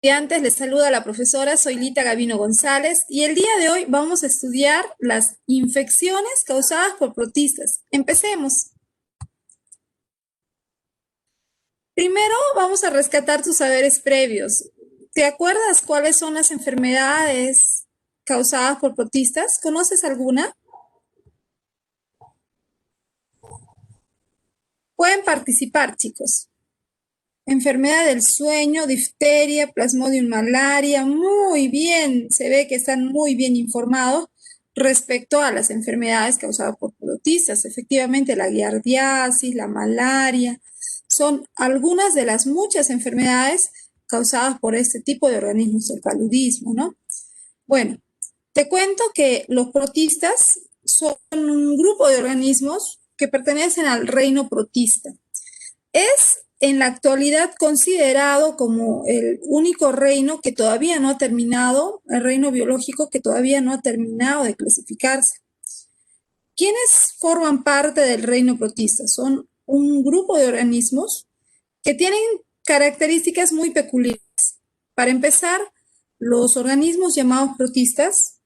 Estudiantes, les saluda la profesora, soy Lita Gavino González y el día de hoy vamos a estudiar las infecciones causadas por protistas. Empecemos. Primero vamos a rescatar tus saberes previos. ¿Te acuerdas cuáles son las enfermedades causadas por protistas? ¿Conoces alguna? Pueden participar, chicos. Enfermedad del sueño, difteria, plasmodium malaria. Muy bien, se ve que están muy bien informados respecto a las enfermedades causadas por protistas. Efectivamente, la giardiasis, la malaria, son algunas de las muchas enfermedades causadas por este tipo de organismos del paludismo, ¿no? Bueno, te cuento que los protistas son un grupo de organismos que pertenecen al reino protista. Es en la actualidad considerado como el único reino que todavía no ha terminado, el reino biológico que todavía no ha terminado de clasificarse. ¿Quiénes forman parte del reino protista? Son un grupo de organismos que tienen características muy peculiares. Para empezar, los organismos llamados protistas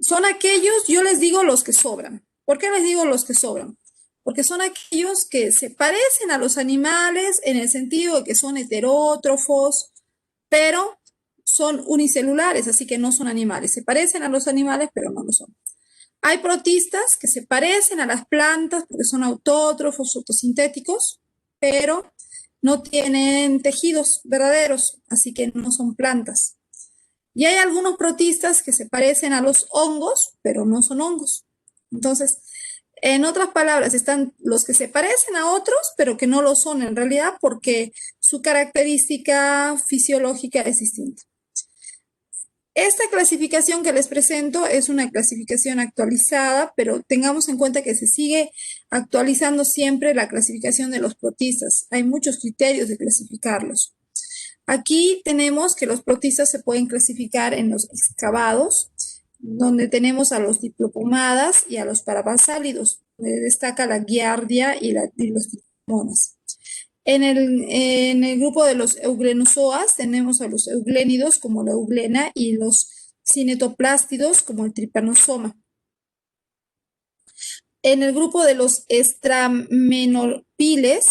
son aquellos, yo les digo los que sobran. ¿Por qué les digo los que sobran? Porque son aquellos que se parecen a los animales en el sentido de que son heterótrofos, pero son unicelulares, así que no son animales. Se parecen a los animales, pero no lo son. Hay protistas que se parecen a las plantas porque son autótrofos, fotosintéticos, pero no tienen tejidos verdaderos, así que no son plantas. Y hay algunos protistas que se parecen a los hongos, pero no son hongos. Entonces, en otras palabras, están los que se parecen a otros, pero que no lo son en realidad porque su característica fisiológica es distinta. Esta clasificación que les presento es una clasificación actualizada, pero tengamos en cuenta que se sigue actualizando siempre la clasificación de los protistas. Hay muchos criterios de clasificarlos. Aquí tenemos que los protistas se pueden clasificar en los excavados, donde tenemos a los diplopomadas y a los parabasálidos, donde destaca la giardia y los tricomonas. En el grupo de los euglenozoas tenemos a los euglénidos como la euglena y los cinetoplástidos como el tripanosoma. En el grupo de los estramenopiles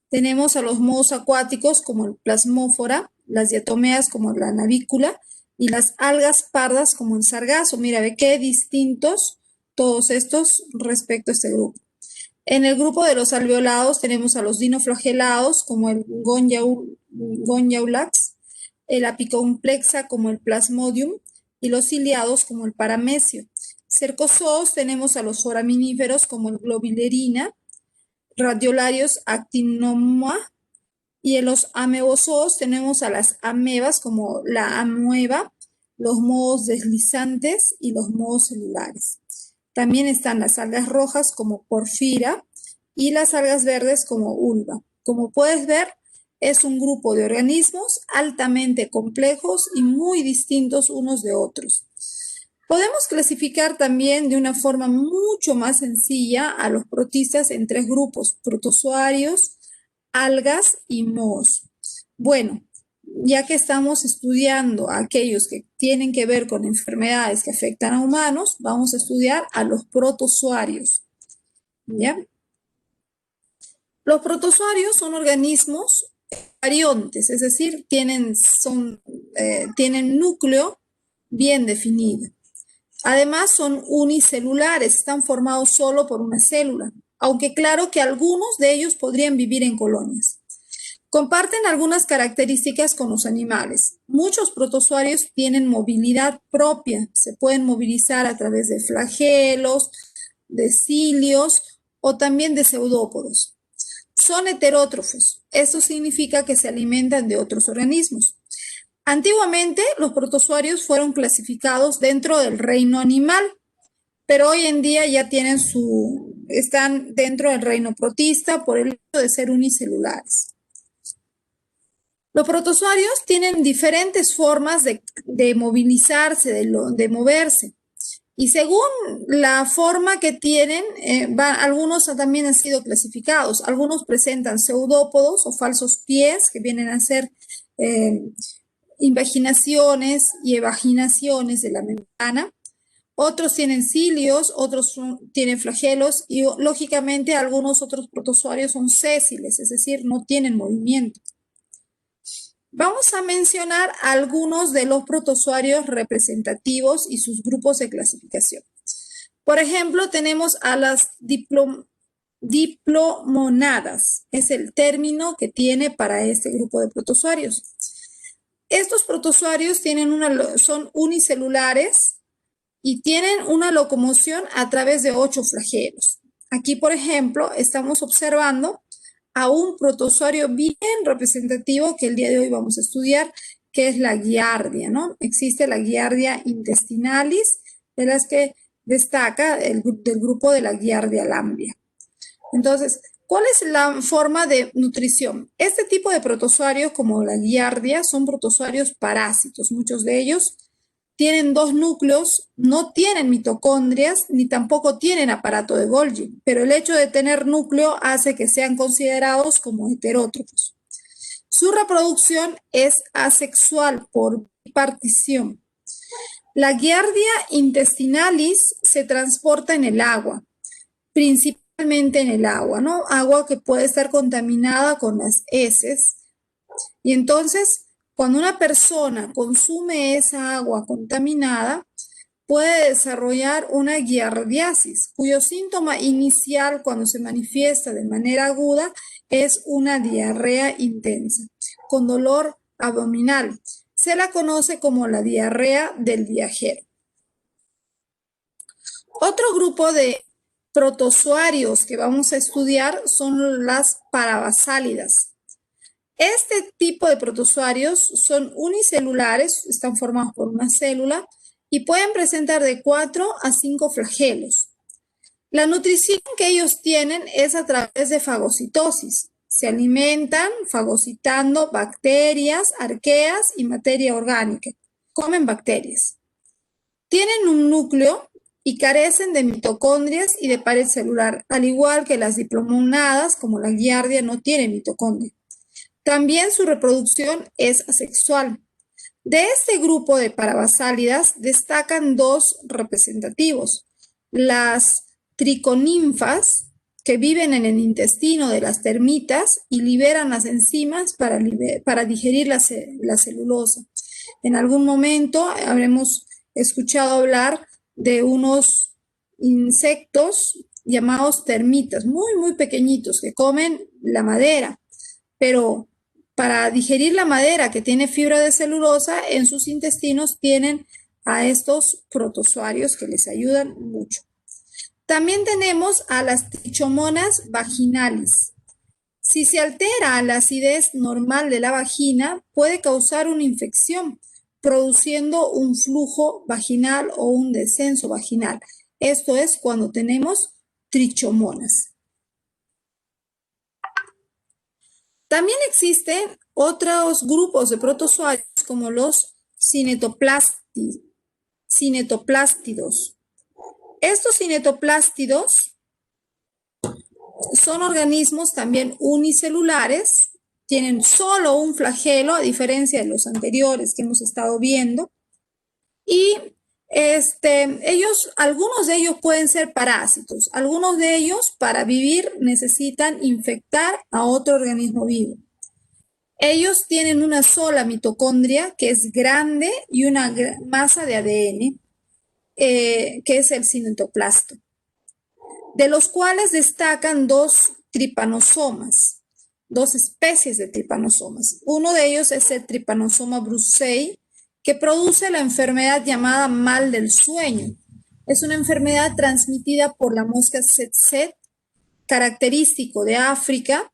tenemos a los mohos acuáticos como el plasmófora, las diatomeas como la navícula y las algas pardas como el sargazo. Mira, ve qué distintos todos estos respecto a este grupo. En el grupo de los alveolados tenemos a los dinoflagelados como el Gonjaulax, el apicomplexa como el Plasmodium y los ciliados como el Paramesio. Cercozoos tenemos a los foraminíferos como el Globigerina, radiolarios Actinoma, y en los amebozoos tenemos a las amebas como la amoeba, los mohos deslizantes y los mohos celulares. También están las algas rojas como porfira y las algas verdes como ulva. Como puedes ver, es un grupo de organismos altamente complejos y muy distintos unos de otros. Podemos clasificar también de una forma mucho más sencilla a los protistas en tres grupos: protozoarios, algas y mohos. Bueno, ya que estamos estudiando aquellos que tienen que ver con enfermedades que afectan a humanos, vamos a estudiar a los protozoarios. ¿Ya? Los protozoarios son organismos eucariontes, es decir, tienen núcleo bien definido. Además, son unicelulares, están formados solo por una célula, aunque claro que algunos de ellos podrían vivir en colonias. Comparten algunas características con los animales. Muchos protozoarios tienen movilidad propia, se pueden movilizar a través de flagelos, de cilios o también de pseudópodos. Son heterótrofos, esto significa que se alimentan de otros organismos. Antiguamente, los protozoarios fueron clasificados dentro del reino animal, pero hoy en día ya están dentro del reino protista por el hecho de ser unicelulares. Los protozoarios tienen diferentes formas de movilizarse, de moverse. Y según la forma que tienen, algunos también han sido clasificados. Algunos presentan pseudópodos o falsos pies, que vienen a ser eh, invaginaciones y evaginaciones de la membrana. Otros tienen cilios, tienen flagelos y lógicamente algunos otros protozoarios son sésiles, es decir, no tienen movimiento. Vamos a mencionar algunos de los protozoarios representativos y sus grupos de clasificación. Por ejemplo, tenemos a las diplomonadas, es el término que tiene para este grupo de protozoarios. Estos protozoarios son unicelulares y tienen una locomoción a través de 8 flagelos. Aquí, por ejemplo, estamos observando a un protozoario bien representativo que el día de hoy vamos a estudiar, que es la giardia, ¿no? Existe la giardia intestinalis, de las que destaca del grupo de la giardia lamblia. Entonces, ¿cuál es la forma de nutrición? Este tipo de protozoarios, como la giardia, son protozoarios parásitos. Muchos de ellos tienen 2 núcleos, no tienen mitocondrias, ni tampoco tienen aparato de Golgi, pero el hecho de tener núcleo hace que sean considerados como heterótrofos. Su reproducción es asexual por bipartición. La giardia intestinalis se transporta en el agua, principalmente en el agua, ¿no? Agua que puede estar contaminada con las heces. Y entonces, cuando una persona consume esa agua contaminada, puede desarrollar una giardiasis, cuyo síntoma inicial cuando se manifiesta de manera aguda es una diarrea intensa, con dolor abdominal. Se la conoce como la diarrea del viajero. Otro grupo de protozoarios que vamos a estudiar son las parabasálidas. Este tipo de protozoarios son unicelulares, están formados por una célula y pueden presentar de 4 a 5 flagelos. La nutrición que ellos tienen es a través de fagocitosis. Se alimentan fagocitando bacterias, arqueas y materia orgánica. Comen bacterias. Tienen un núcleo y carecen de mitocondrias y de pared celular, al igual que las diplomonadas, como la giardia, no tienen mitocondria. También su reproducción es asexual. De este grupo de parabasálidas destacan 2 representativos: las triconinfas, que viven en el intestino de las termitas y liberan las enzimas para digerir la celulosa. En algún momento habremos escuchado hablar de unos insectos llamados termitas, muy pequeñitos, que comen la madera, pero para digerir la madera que tiene fibra de celulosa, en sus intestinos tienen a estos protozoarios que les ayudan mucho. También tenemos a las trichomonas vaginalis. Si se altera la acidez normal de la vagina, puede causar una infección, produciendo un flujo vaginal o un descenso vaginal. Esto es cuando tenemos trichomonas. También existen otros grupos de protozoarios como los cinetoplástidos. Estos cinetoplástidos son organismos también unicelulares, tienen solo un flagelo, a diferencia de los anteriores que hemos estado viendo, y algunos de ellos pueden ser parásitos, algunos de ellos para vivir necesitan infectar a otro organismo vivo. Ellos tienen una sola mitocondria que es grande y una masa de ADN, que es el cinetoplasto, de los cuales destacan 2 tripanosomas, 2 especies de tripanosomas. Uno de ellos es el tripanosoma brucei, que produce la enfermedad llamada mal del sueño. Es una enfermedad transmitida por la mosca tsetse, característico de África,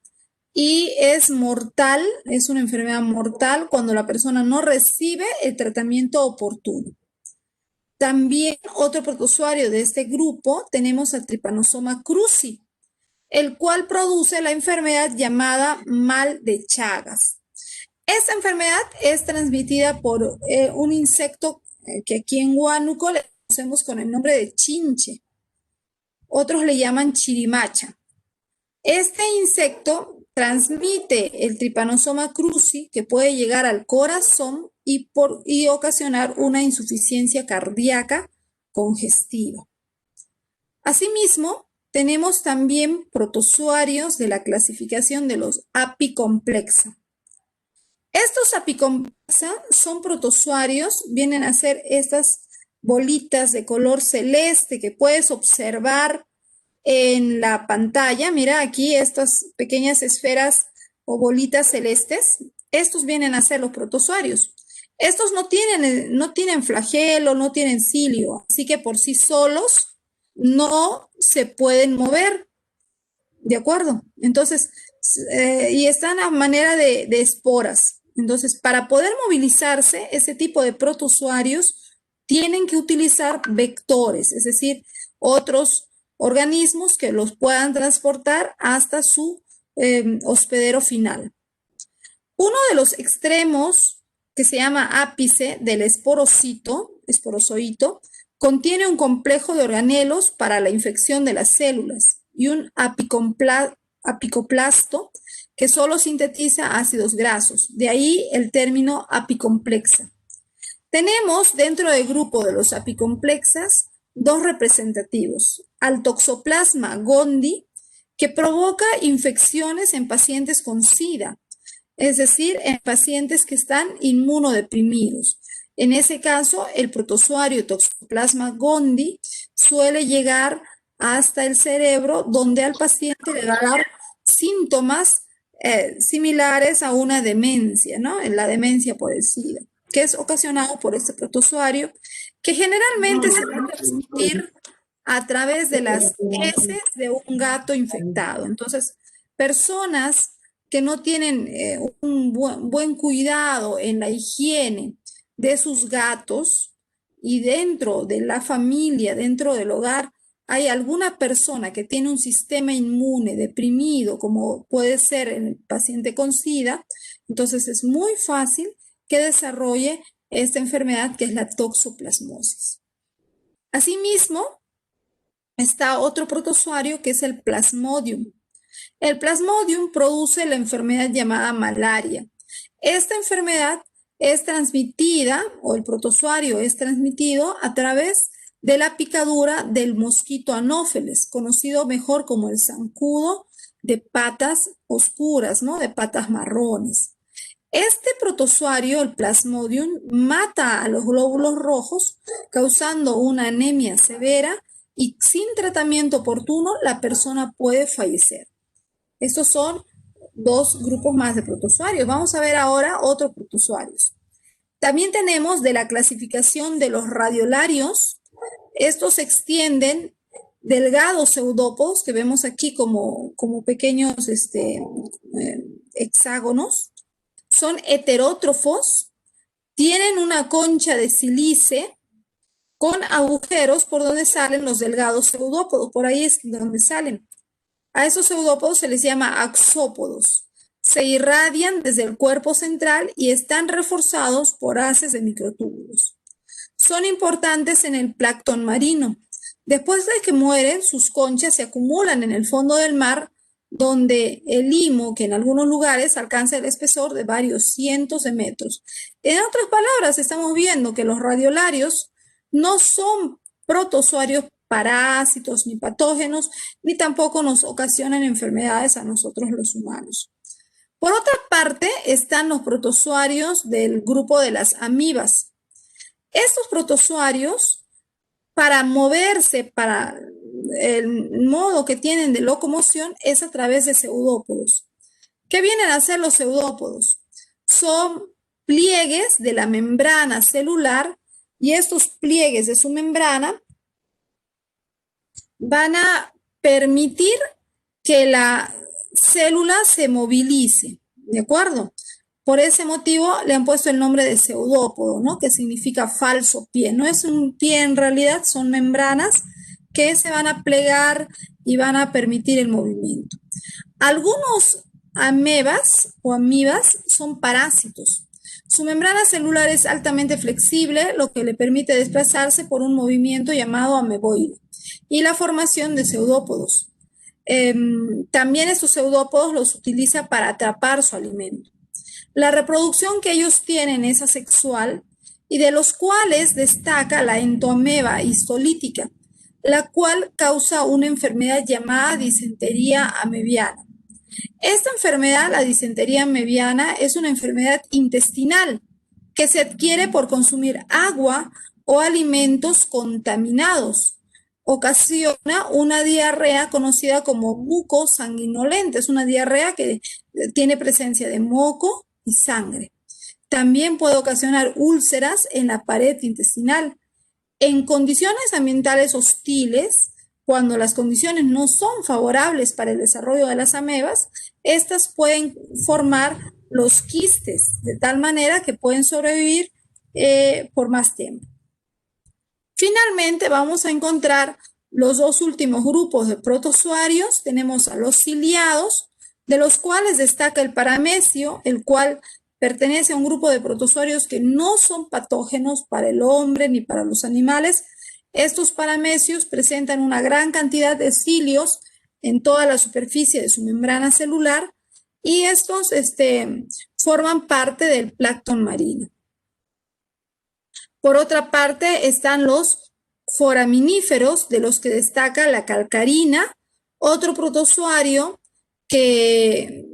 y es mortal, es una enfermedad mortal cuando la persona no recibe el tratamiento oportuno. También otro protozoario de este grupo tenemos al Trypanosoma cruzi, el cual produce la enfermedad llamada mal de Chagas. Esta enfermedad es transmitida por un insecto que aquí en Huánuco le conocemos con el nombre de chinche. Otros le llaman chirimacha. Este insecto Transmite el Trypanosoma cruzi, que puede llegar al corazón y ocasionar una insuficiencia cardíaca congestiva. Asimismo, tenemos también protozoarios de la clasificación de los apicomplexa. Estos apicomplexa son protozoarios, vienen a ser estas bolitas de color celeste que puedes observar en la pantalla. Mira aquí estas pequeñas esferas o bolitas celestes. Estos vienen a ser los protozoarios. Estos no tienen flagelo, no tienen cilio, así que por sí solos no se pueden mover, ¿de acuerdo? Entonces, y están a manera de esporas. Entonces, para poder movilizarse, ese tipo de protozoarios tienen que utilizar vectores, es decir, otros organismos que los puedan transportar hasta su hospedero final. Uno de los extremos, que se llama ápice del esporozoito, contiene un complejo de organelos para la infección de las células y un apicoplasto que solo sintetiza ácidos grasos. De ahí el término apicomplexa. Tenemos dentro del grupo de los apicomplexas dos representativos, al Toxoplasma gondii, que provoca infecciones en pacientes con SIDA, es decir, en pacientes que están inmunodeprimidos. En ese caso, el protozoario Toxoplasma gondii suele llegar hasta el cerebro, donde al paciente le va a dar síntomas similares a una demencia, ¿no? En la demencia por el SIDA, que es ocasionado por este protozoario, que generalmente se va a transmitir a través de las heces de un gato infectado. Entonces, personas que no tienen un buen cuidado en la higiene de sus gatos y dentro de la familia, dentro del hogar, hay alguna persona que tiene un sistema inmune deprimido, como puede ser el paciente con SIDA, entonces es muy fácil que desarrolle esta enfermedad que es la toxoplasmosis. Asimismo, está otro protozoario que es el Plasmodium. El Plasmodium produce la enfermedad llamada malaria. Esta enfermedad es transmitida, o el protozoario es transmitido a través de la picadura del mosquito anófeles, conocido mejor como el zancudo de patas oscuras, ¿no? De patas marrones. Este protozoario, el Plasmodium, mata a los glóbulos rojos, causando una anemia severa y sin tratamiento oportuno la persona puede fallecer. Estos son dos grupos más de protozoarios. Vamos a ver ahora otros protozoarios. También tenemos de la clasificación de los radiolarios. Estos se extienden delgados pseudópodos que vemos aquí como pequeños hexágonos. Son heterótrofos, tienen una concha de sílice con agujeros por donde salen los delgados pseudópodos. Por ahí es donde salen. A esos pseudópodos se les llama axópodos. Se irradian desde el cuerpo central y están reforzados por haces de microtúbulos. Son importantes en el plancton marino. Después de que mueren, sus conchas se acumulan en el fondo del mar, donde el limo, que en algunos lugares alcanza el espesor de varios cientos de metros. En otras palabras, estamos viendo que los radiolarios no son protozoarios parásitos ni patógenos, ni tampoco nos ocasionan enfermedades a nosotros los humanos. Por otra parte, están los protozoarios del grupo de las amibas. Estos protozoarios, para moverse, para el modo que tienen de locomoción, es a través de pseudópodos. ¿Qué vienen a ser los pseudópodos? Son pliegues de la membrana celular y estos pliegues de su membrana van a permitir que la célula se movilice, ¿de acuerdo? Por ese motivo le han puesto el nombre de pseudópodo, ¿no? Que significa falso pie. No es un pie en realidad, son membranas que se van a plegar y van a permitir el movimiento. Algunos amebas o amibas son parásitos. Su membrana celular es altamente flexible, lo que le permite desplazarse por un movimiento llamado ameboide y la formación de pseudópodos. También estos pseudópodos los utiliza para atrapar su alimento. La reproducción que ellos tienen es asexual y de los cuales destaca la entoameba histolítica, la cual causa una enfermedad llamada disentería amebiana. Esta enfermedad, la disentería amebiana, es una enfermedad intestinal que se adquiere por consumir agua o alimentos contaminados. Ocasiona una diarrea conocida como mucosanguinolenta. Es una diarrea que tiene presencia de moco y sangre. También puede ocasionar úlceras en la pared intestinal. En condiciones ambientales hostiles, cuando las condiciones no son favorables para el desarrollo de las amebas, estas pueden formar los quistes, de tal manera que pueden sobrevivir por más tiempo. Finalmente, vamos a encontrar los dos últimos grupos de protozoarios. Tenemos a los ciliados, de los cuales destaca el paramecio, el cual pertenece a un grupo de protozoarios que no son patógenos para el hombre ni para los animales. Estos paramecios presentan una gran cantidad de cilios en toda la superficie de su membrana celular y estos forman parte del plancton marino. Por otra parte están los foraminíferos, de los que destaca la calcarina, otro protozoario que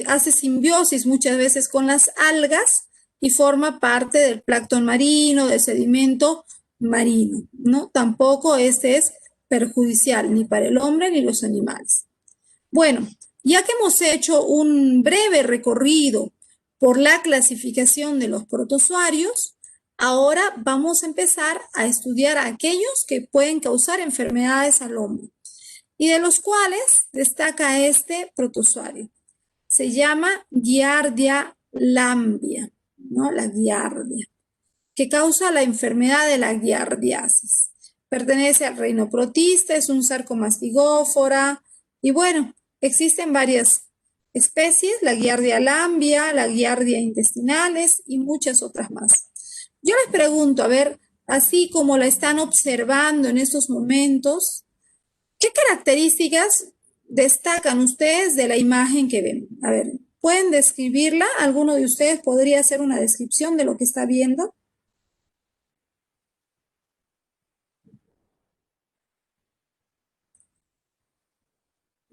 hace simbiosis muchas veces con las algas y forma parte del plancton marino, del sedimento marino, ¿no? Tampoco este es perjudicial ni para el hombre ni los animales. Bueno, ya que hemos hecho un breve recorrido por la clasificación de los protozoarios, ahora vamos a empezar a estudiar a aquellos que pueden causar enfermedades al hombre y de los cuales destaca este protozoario. Se llama Giardia lamblia, ¿no? La giardia, que causa la enfermedad de la giardiasis. Pertenece al reino protista, es un sarcomastigófora y bueno, existen varias especies, la Giardia lamblia, la Giardia intestinales y muchas otras más. Yo les pregunto, a ver, así como la están observando en estos momentos, ¿qué características destacan ustedes de la imagen que ven? A ver, ¿pueden describirla? ¿Alguno de ustedes podría hacer una descripción de lo que está viendo?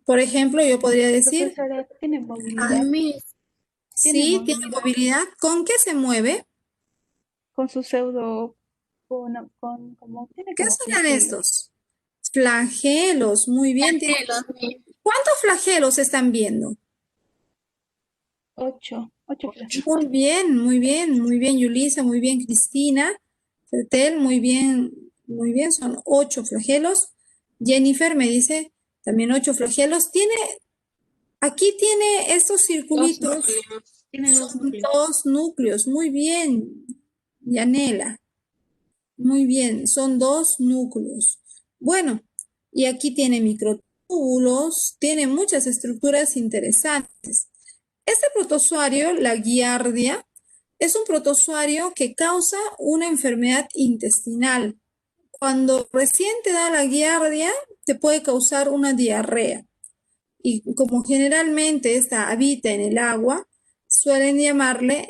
Por ejemplo, yo podría decir, Profesora, tiene a movilidad, mí, tiene sí, tiene movilidad movilidad. ¿Con qué se mueve? con su pseudo, como, tiene ¿Qué como serán flagelos. estos? Flagelos, muy bien. ¿Cuántos flagelos están viendo? 8 flagelos. Muy bien, muy bien, Yulisa, muy bien, Cristina, Fertel, muy bien, son 8 flagelos. Jennifer me dice también 8 flagelos. Aquí tiene estos circulitos, Tiene dos son núcleos. 2 núcleos, muy bien, Yanela, muy bien, son 2 núcleos. Bueno, y aquí tiene microtúbulos, tiene muchas estructuras interesantes. Este protozoario, la giardia, es un protozoario que causa una enfermedad intestinal. Cuando recién te da la giardia, te puede causar una diarrea. Y como generalmente esta habita en el agua, suelen llamarle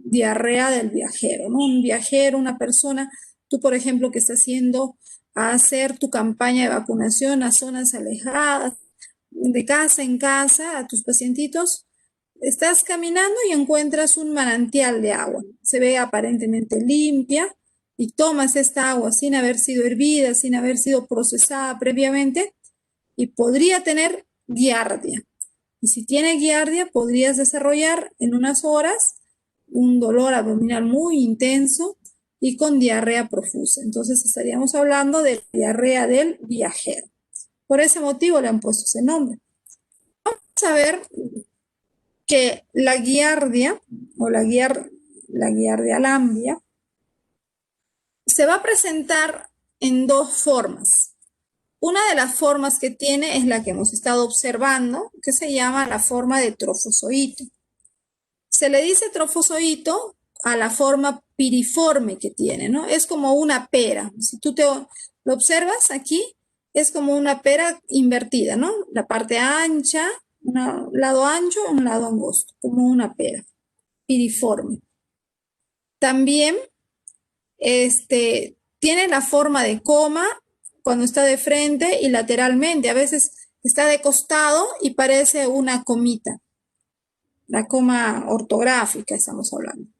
diarrea del viajero, ¿no? Un viajero, una persona, tú por ejemplo que estás haciendo a hacer tu campaña de vacunación a zonas alejadas, de casa en casa, a tus pacientitos, estás caminando y encuentras un manantial de agua. Se ve aparentemente limpia y tomas esta agua sin haber sido hervida, sin haber sido procesada previamente y podría tener giardia. Y si tiene giardia, podrías desarrollar en unas horas un dolor abdominal muy intenso y con diarrea profusa. Entonces estaríamos hablando de diarrea del viajero. Por ese motivo le han puesto ese nombre. Vamos a ver que la giardia o la giardia lamblia se va a presentar en dos formas. Una de las formas que tiene es la que hemos estado observando, que se llama la forma de trofozoito. Se le dice trofozoito a la forma piriforme que tiene, ¿no? Es como una pera. Si tú lo observas aquí, Es como una pera invertida, ¿no? La parte ancha, un lado ancho, un lado angosto, como una pera, piriforme. También tiene la forma de coma cuando está de frente y lateralmente. A veces está de costado y parece una comita. La coma ortográfica estamos hablando.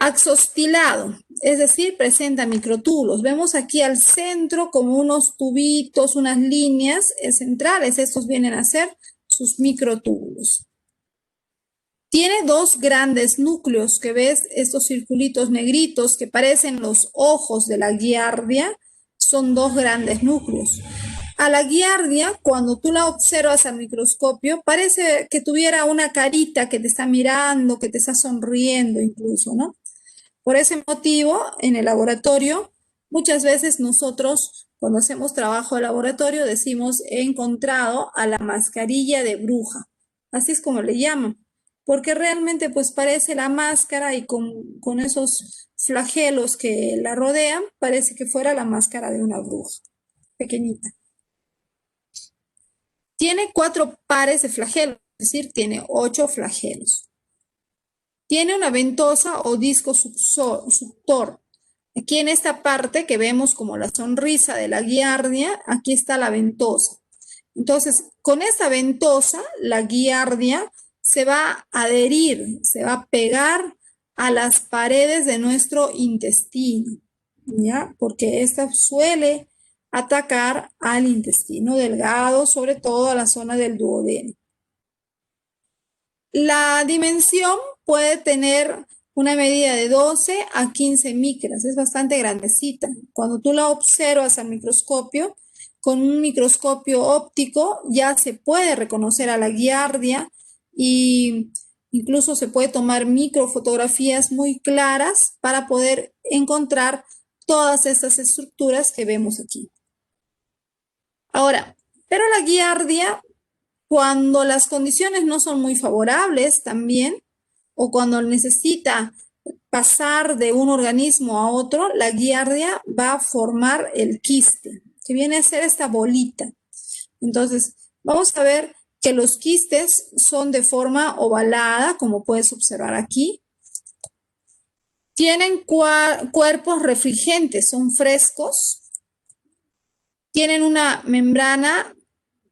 Axostilado, es decir, presenta microtúbulos. Vemos aquí al centro como unos tubitos, unas líneas centrales. Estos vienen a ser sus microtúbulos. Tiene dos grandes núcleos, que ves estos circulitos negritos que parecen los ojos de la giardia, son dos grandes núcleos. A la giardia, cuando tú la observas al microscopio, parece que tuviera una carita que te está mirando, que te está sonriendo incluso, ¿no? Por ese motivo, en el laboratorio, muchas veces nosotros, cuando hacemos trabajo de laboratorio, decimos, he encontrado a la mascarilla de bruja. Así es como le llaman. Porque realmente pues parece la máscara y con esos flagelos que la rodean, parece que fuera la máscara de una bruja, pequeñita. Tiene 4 pares de flagelos, es decir, tiene 8 flagelos. Tiene una ventosa o disco suctor. Aquí en esta parte que vemos como la sonrisa de la giardia, aquí está la ventosa. Entonces, con esta ventosa, la giardia se va a adherir, se va a pegar a las paredes de nuestro intestino, ¿ya? Porque esta suele atacar al intestino delgado, sobre todo a la zona del duodeno. La dimensión puede tener una medida de 12 a 15 micras, es bastante grandecita. Cuando tú la observas al microscopio, con un microscopio óptico ya se puede reconocer a la giardia y incluso se puede tomar microfotografías muy claras para poder encontrar todas estas estructuras que vemos aquí. Ahora, pero la giardia, cuando las condiciones no son muy favorables también, o cuando necesita pasar de un organismo a otro, la giardia va a formar el quiste, que viene a ser esta bolita. Entonces, vamos a ver que los quistes son de forma ovalada, como puedes observar aquí. Tienen cuerpos refringentes, son frescos. Tienen una membrana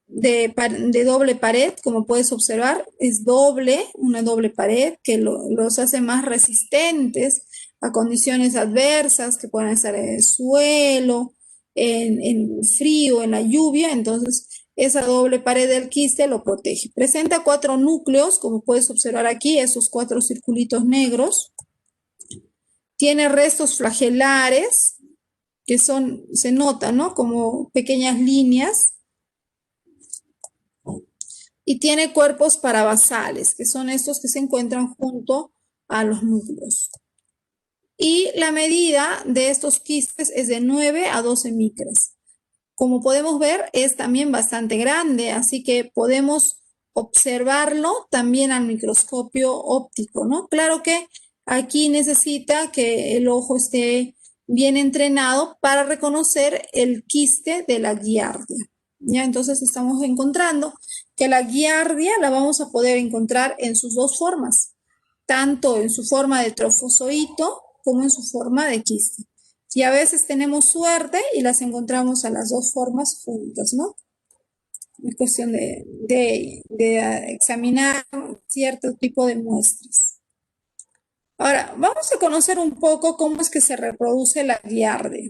de doble pared, como puedes observar, es doble, una doble pared que los hace más resistentes a condiciones adversas que pueden estar en el suelo, en frío, en la lluvia. Entonces esa doble pared del quiste lo protege. Presenta 4 núcleos, como puedes observar aquí, esos 4 circulitos negros. Tiene restos flagelares, que se nota, ¿no? Como pequeñas líneas. Y tiene cuerpos parabasales, que son estos que se encuentran junto a los núcleos. Y la medida de estos quistes es de 9 a 12 micras. Como podemos ver, es también bastante grande, así que podemos observarlo también al microscopio óptico, ¿no? Claro que aquí necesita que el ojo esté bien entrenado para reconocer el quiste de la giardia. ¿Ya? Entonces estamos encontrando que la giardia la vamos a poder encontrar en sus dos formas, tanto en su forma de trofozoito como en su forma de quiste. Y a veces tenemos suerte y las encontramos a las dos formas juntas, ¿no? Es cuestión de examinar cierto tipo de muestras. Ahora, vamos a conocer un poco cómo es que se reproduce la giardia.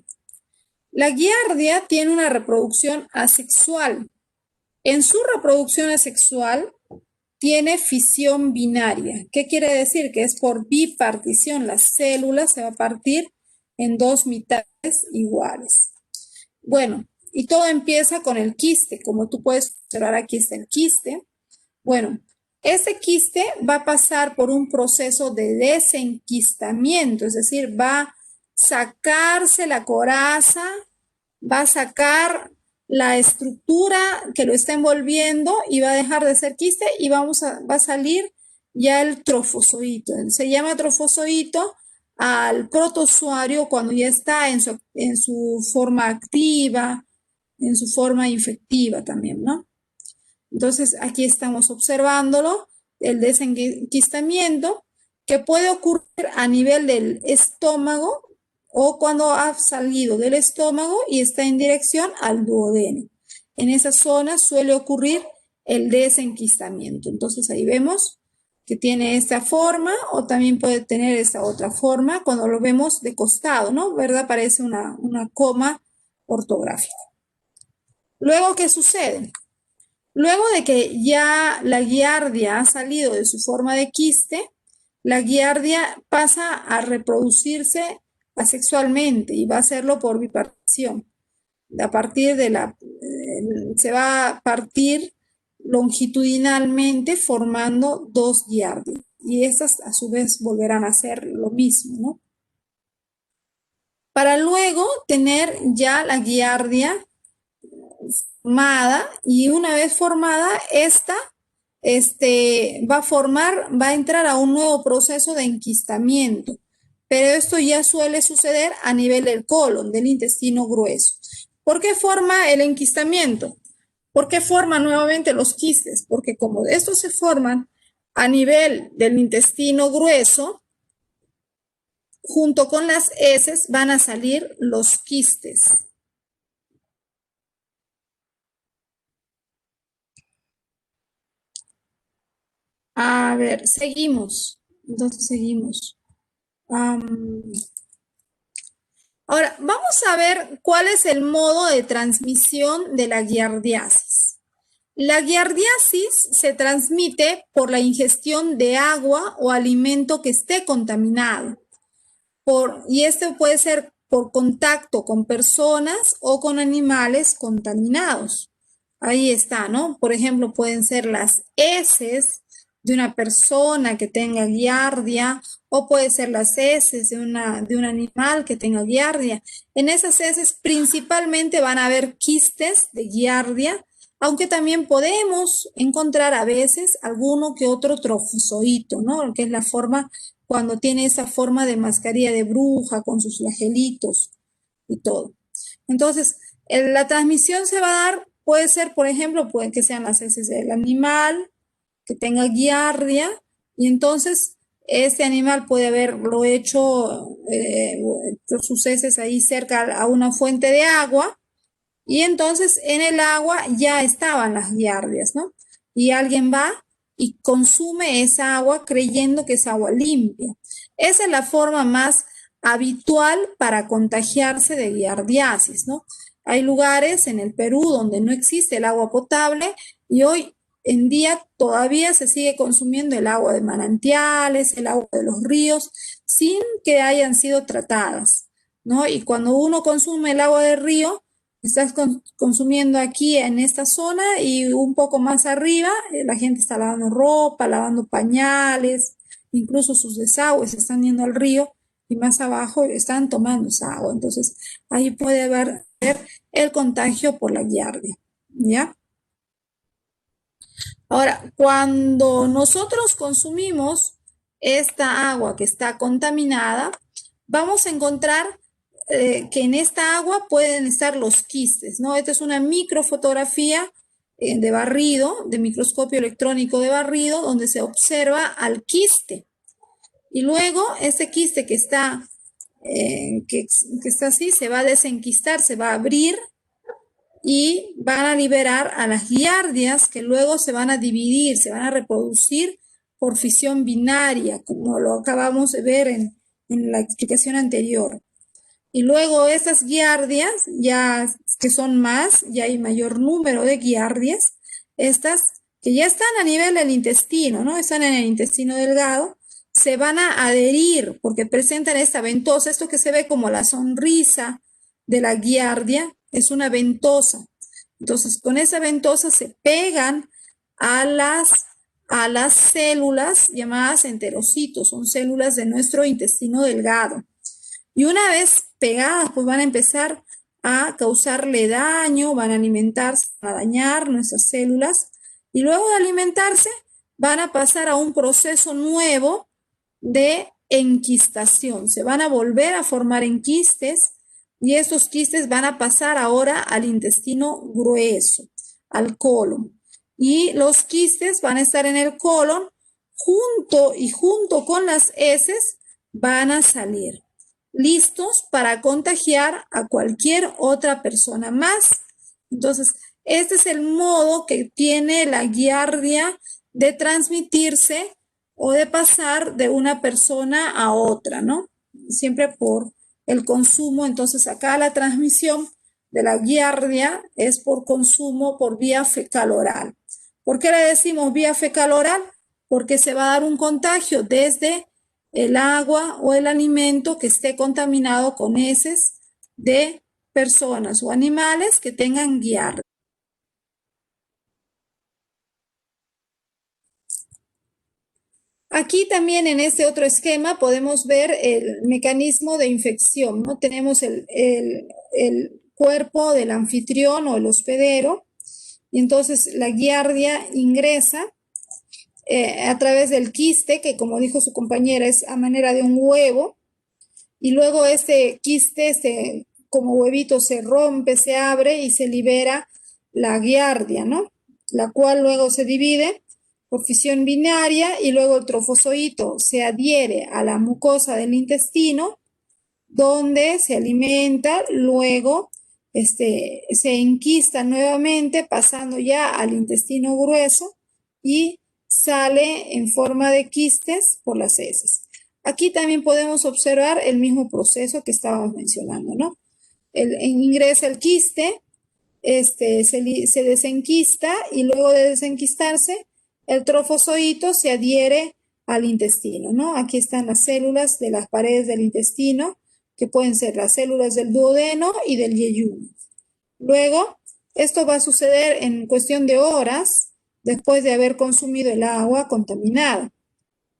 La giardia tiene una reproducción asexual. En su reproducción asexual tiene fisión binaria. ¿Qué quiere decir? Que es por bipartición. La célula se va a partir en 2 mitades iguales. Bueno, y todo empieza con el quiste. Como tú puedes observar, aquí está el quiste. Bueno, ese quiste va a pasar por un proceso de desenquistamiento, es decir, va a sacarse la coraza, va a sacar la estructura que lo está envolviendo y va a dejar de ser quiste y va a salir ya el trofozoito. Se llama trofozoito al protozoario cuando ya está en su forma activa, en su forma infectiva también, ¿no? Entonces, aquí estamos observándolo, el desenquistamiento, que puede ocurrir a nivel del estómago o cuando ha salido del estómago y está en dirección al duodeno. En esa zona suele ocurrir el desenquistamiento. Entonces, ahí vemos que tiene esta forma o también puede tener esta otra forma cuando lo vemos de costado, ¿no? ¿Verdad? Parece una coma ortográfica. Luego, ¿qué sucede? Luego de que ya la giardia ha salido de su forma de quiste, la giardia pasa a reproducirse asexualmente y va a hacerlo por bipartición. A partir de se va a partir longitudinalmente formando dos giardias y estas a su vez volverán a hacer lo mismo, ¿no? Para luego tener ya la giardia formada y una vez formada esta va a entrar a un nuevo proceso de enquistamiento, pero esto ya suele suceder a nivel del colon, del intestino grueso. ¿Por qué forma el enquistamiento? ¿Por qué forman nuevamente los quistes? Porque como estos se forman a nivel del intestino grueso, junto con las heces van a salir los quistes. A ver, seguimos. Entonces seguimos. Ahora, vamos a ver cuál es el modo de transmisión de la giardiasis. La giardiasis se transmite por la ingestión de agua o alimento que esté contaminado. Y esto puede ser por contacto con personas o con animales contaminados. Ahí está, ¿no? Por ejemplo, pueden ser las heces de una persona que tenga giardia o puede ser las heces de un animal que tenga giardia. En esas heces principalmente van a haber quistes de giardia, aunque también podemos encontrar a veces alguno que otro trofozoito, ¿no? Que es la forma cuando tiene esa forma de mascarilla de bruja con sus flagelitos y todo. Entonces, la transmisión se va a dar, puede ser, por ejemplo, pueden que sean las heces del animal, que tenga giardia, y entonces este animal puede haberlo hecho sus heces ahí cerca a una fuente de agua, y entonces en el agua ya estaban las giardias, ¿no? Y alguien va y consume esa agua creyendo que es agua limpia. Esa es la forma más habitual para contagiarse de giardiasis, ¿no? Hay lugares en el Perú donde no existe el agua potable y hoy en día todavía se sigue consumiendo el agua de manantiales, el agua de los ríos, sin que hayan sido tratadas, ¿no? Y cuando uno consume el agua del río, estás consumiendo aquí en esta zona y un poco más arriba, la gente está lavando ropa, lavando pañales, incluso sus desagües están yendo al río y más abajo están tomando esa agua. Entonces, ahí puede haber el contagio por la giardia, ¿ya? Ahora, cuando nosotros consumimos esta agua que está contaminada, vamos a encontrar que en esta agua pueden estar los quistes, ¿no? Esta es una microfotografía de barrido, de microscopio electrónico de barrido, donde se observa al quiste. Y luego ese quiste que está así se va a desenquistar, se va a abrir y van a liberar a las giardias que luego se van a dividir, se van a reproducir por fisión binaria, como lo acabamos de ver en la explicación anterior. Y luego esas giardias, ya que son más, ya hay mayor número de giardias, estas que ya están a nivel del intestino, ¿no? Están en el intestino delgado, se van a adherir porque presentan esta ventosa, esto que se ve como la sonrisa de la giardia, es una ventosa. Entonces, con esa ventosa se pegan a las células llamadas enterocitos, son células de nuestro intestino delgado. Y una vez pegadas, pues van a empezar a causarle daño, van a alimentarse, a dañar nuestras células. Y luego de alimentarse, van a pasar a un proceso nuevo de enquistación. Se van a volver a formar en quistes y estos quistes van a pasar ahora al intestino grueso, al colon. Y los quistes van a estar en el colon junto con las heces van a salir listos para contagiar a cualquier otra persona más. Entonces, este es el modo que tiene la giardia de transmitirse o de pasar de una persona a otra, ¿no? Siempre por el consumo. Entonces, acá la transmisión de la giardia es por consumo por vía fecal oral. ¿Por qué le decimos vía fecal oral? Porque se va a dar un contagio desde el agua o el alimento que esté contaminado con heces de personas o animales que tengan giardia. Aquí también en este otro esquema podemos ver el mecanismo de infección, ¿no? Tenemos el cuerpo del anfitrión o el hospedero, y entonces la giardia ingresa a través del quiste, que como dijo su compañera es a manera de un huevo, y luego este quiste, como huevito se rompe, se abre y se libera la giardia, ¿no? La cual luego se divide por fisión binaria y luego el trofozoito se adhiere a la mucosa del intestino donde se alimenta, luego se enquista nuevamente pasando ya al intestino grueso y sale en forma de quistes por las heces. Aquí también podemos observar el mismo proceso que estábamos mencionando, ¿no? Ingresa el quiste, se desenquista y luego de desenquistarse, el trofozoito se adhiere al intestino, ¿no? Aquí están las células de las paredes del intestino, que pueden ser las células del duodeno y del yeyuno. Luego, esto va a suceder en cuestión de horas después de haber consumido el agua contaminada.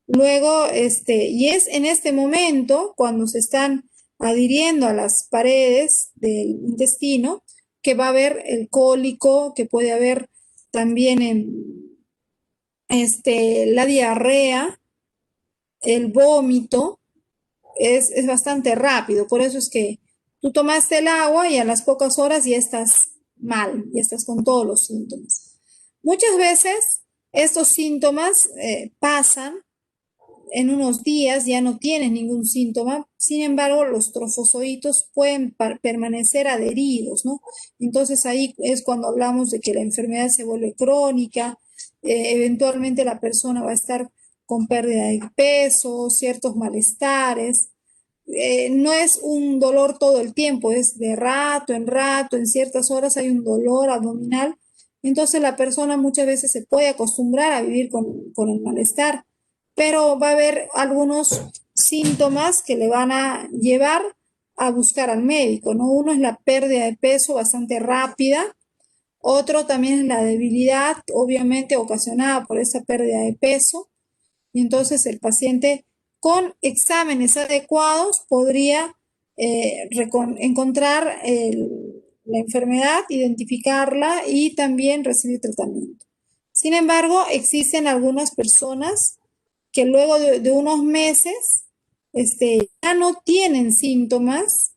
Luego, y es en este momento, cuando se están adhiriendo a las paredes del intestino, que va a haber el cólico, que puede haber también la diarrea, el vómito, es bastante rápido. Por eso es que tú tomaste el agua y a las pocas horas ya estás mal, ya estás con todos los síntomas. Muchas veces estos síntomas pasan en unos días, ya no tienen ningún síntoma, sin embargo los trofozoitos pueden permanecer adheridos, ¿no? Entonces ahí es cuando hablamos de que la enfermedad se vuelve crónica, eventualmente la persona va a estar con pérdida de peso, ciertos malestares. No es un dolor todo el tiempo, es de rato, en ciertas horas hay un dolor abdominal. Entonces la persona muchas veces se puede acostumbrar a vivir con el malestar, pero va a haber algunos síntomas que le van a llevar a buscar al médico, ¿no? Uno es la pérdida de peso bastante rápida, otro también es la debilidad, obviamente ocasionada por esa pérdida de peso, y entonces el paciente con exámenes adecuados podría encontrar la enfermedad, identificarla y también recibir tratamiento. Sin embargo, existen algunas personas que luego de unos meses ya no tienen síntomas,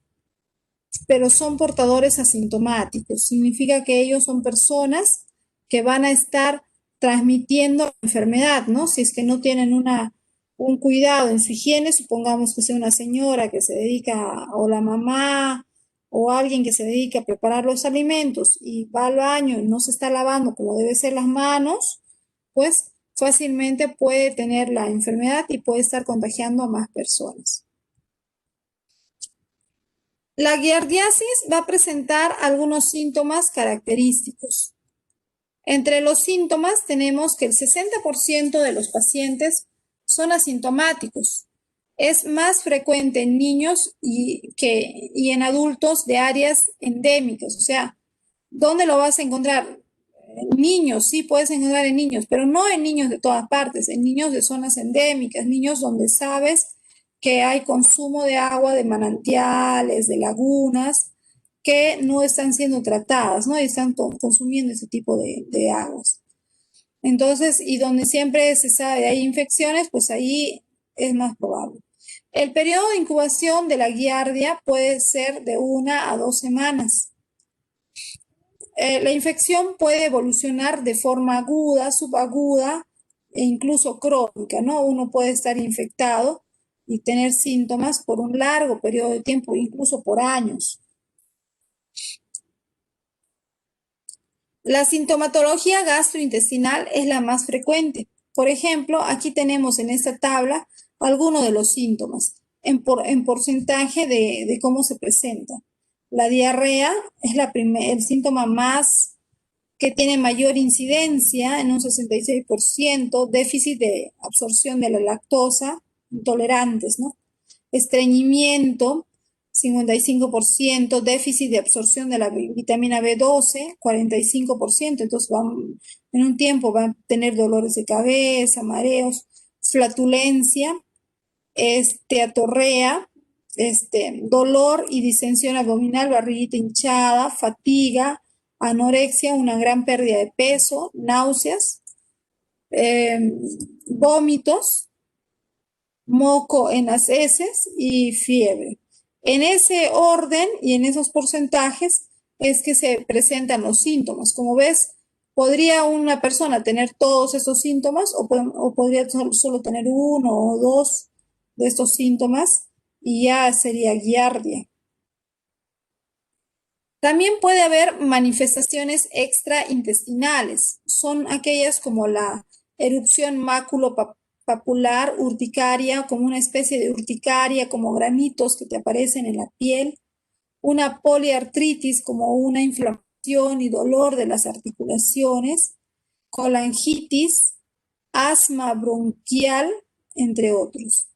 pero son portadores asintomáticos. Significa que ellos son personas que van a estar transmitiendo la enfermedad, ¿no? Si es que no tienen un cuidado en su higiene, supongamos que sea una señora que se dedica, o la mamá, o alguien que se dedica a preparar los alimentos y va al baño y no se está lavando como debe ser las manos, pues fácilmente puede tener la enfermedad y puede estar contagiando a más personas. La giardiasis va a presentar algunos síntomas característicos. Entre los síntomas tenemos que el 60% de los pacientes son asintomáticos. Es más frecuente en niños y en adultos de áreas endémicas. O sea, ¿dónde lo vas a encontrar? Niños, sí puedes encontrar en niños, pero no en niños de todas partes, en niños de zonas endémicas, niños donde sabes que hay consumo de agua de manantiales, de lagunas, que no están siendo tratadas, ¿no? Y están consumiendo ese tipo de aguas. Entonces, y donde siempre se sabe hay infecciones, pues ahí es más probable. El periodo de incubación de la giardia puede ser de 1 a 2 semanas. La infección puede evolucionar de forma aguda, subaguda e incluso crónica, ¿no? Uno puede estar infectado y tener síntomas por un largo periodo de tiempo, incluso por años. La sintomatología gastrointestinal es la más frecuente. Por ejemplo, aquí tenemos en esta tabla algunos de los síntomas en porcentaje de cómo se presenta. La diarrea es el síntoma más que tiene mayor incidencia en un 66%, déficit de absorción de la lactosa, intolerantes, ¿no? Estreñimiento, 55%, déficit de absorción de la vitamina B12, 45%, entonces en un tiempo van a tener dolores de cabeza, mareos, flatulencia, atorrea, dolor y distensión abdominal, barriguita hinchada, fatiga, anorexia, una gran pérdida de peso, náuseas, vómitos, moco en las heces y fiebre. En ese orden y en esos porcentajes es que se presentan los síntomas. Como ves, podría una persona tener todos estos síntomas o podría solo tener uno o dos de estos síntomas y ya sería giardia. También puede haber manifestaciones extraintestinales. Son aquellas como la erupción maculopapular, urticaria, como una especie de urticaria, como granitos que te aparecen en la piel, una poliartritis como una inflamación y dolor de las articulaciones, colangitis, asma bronquial, entre otros.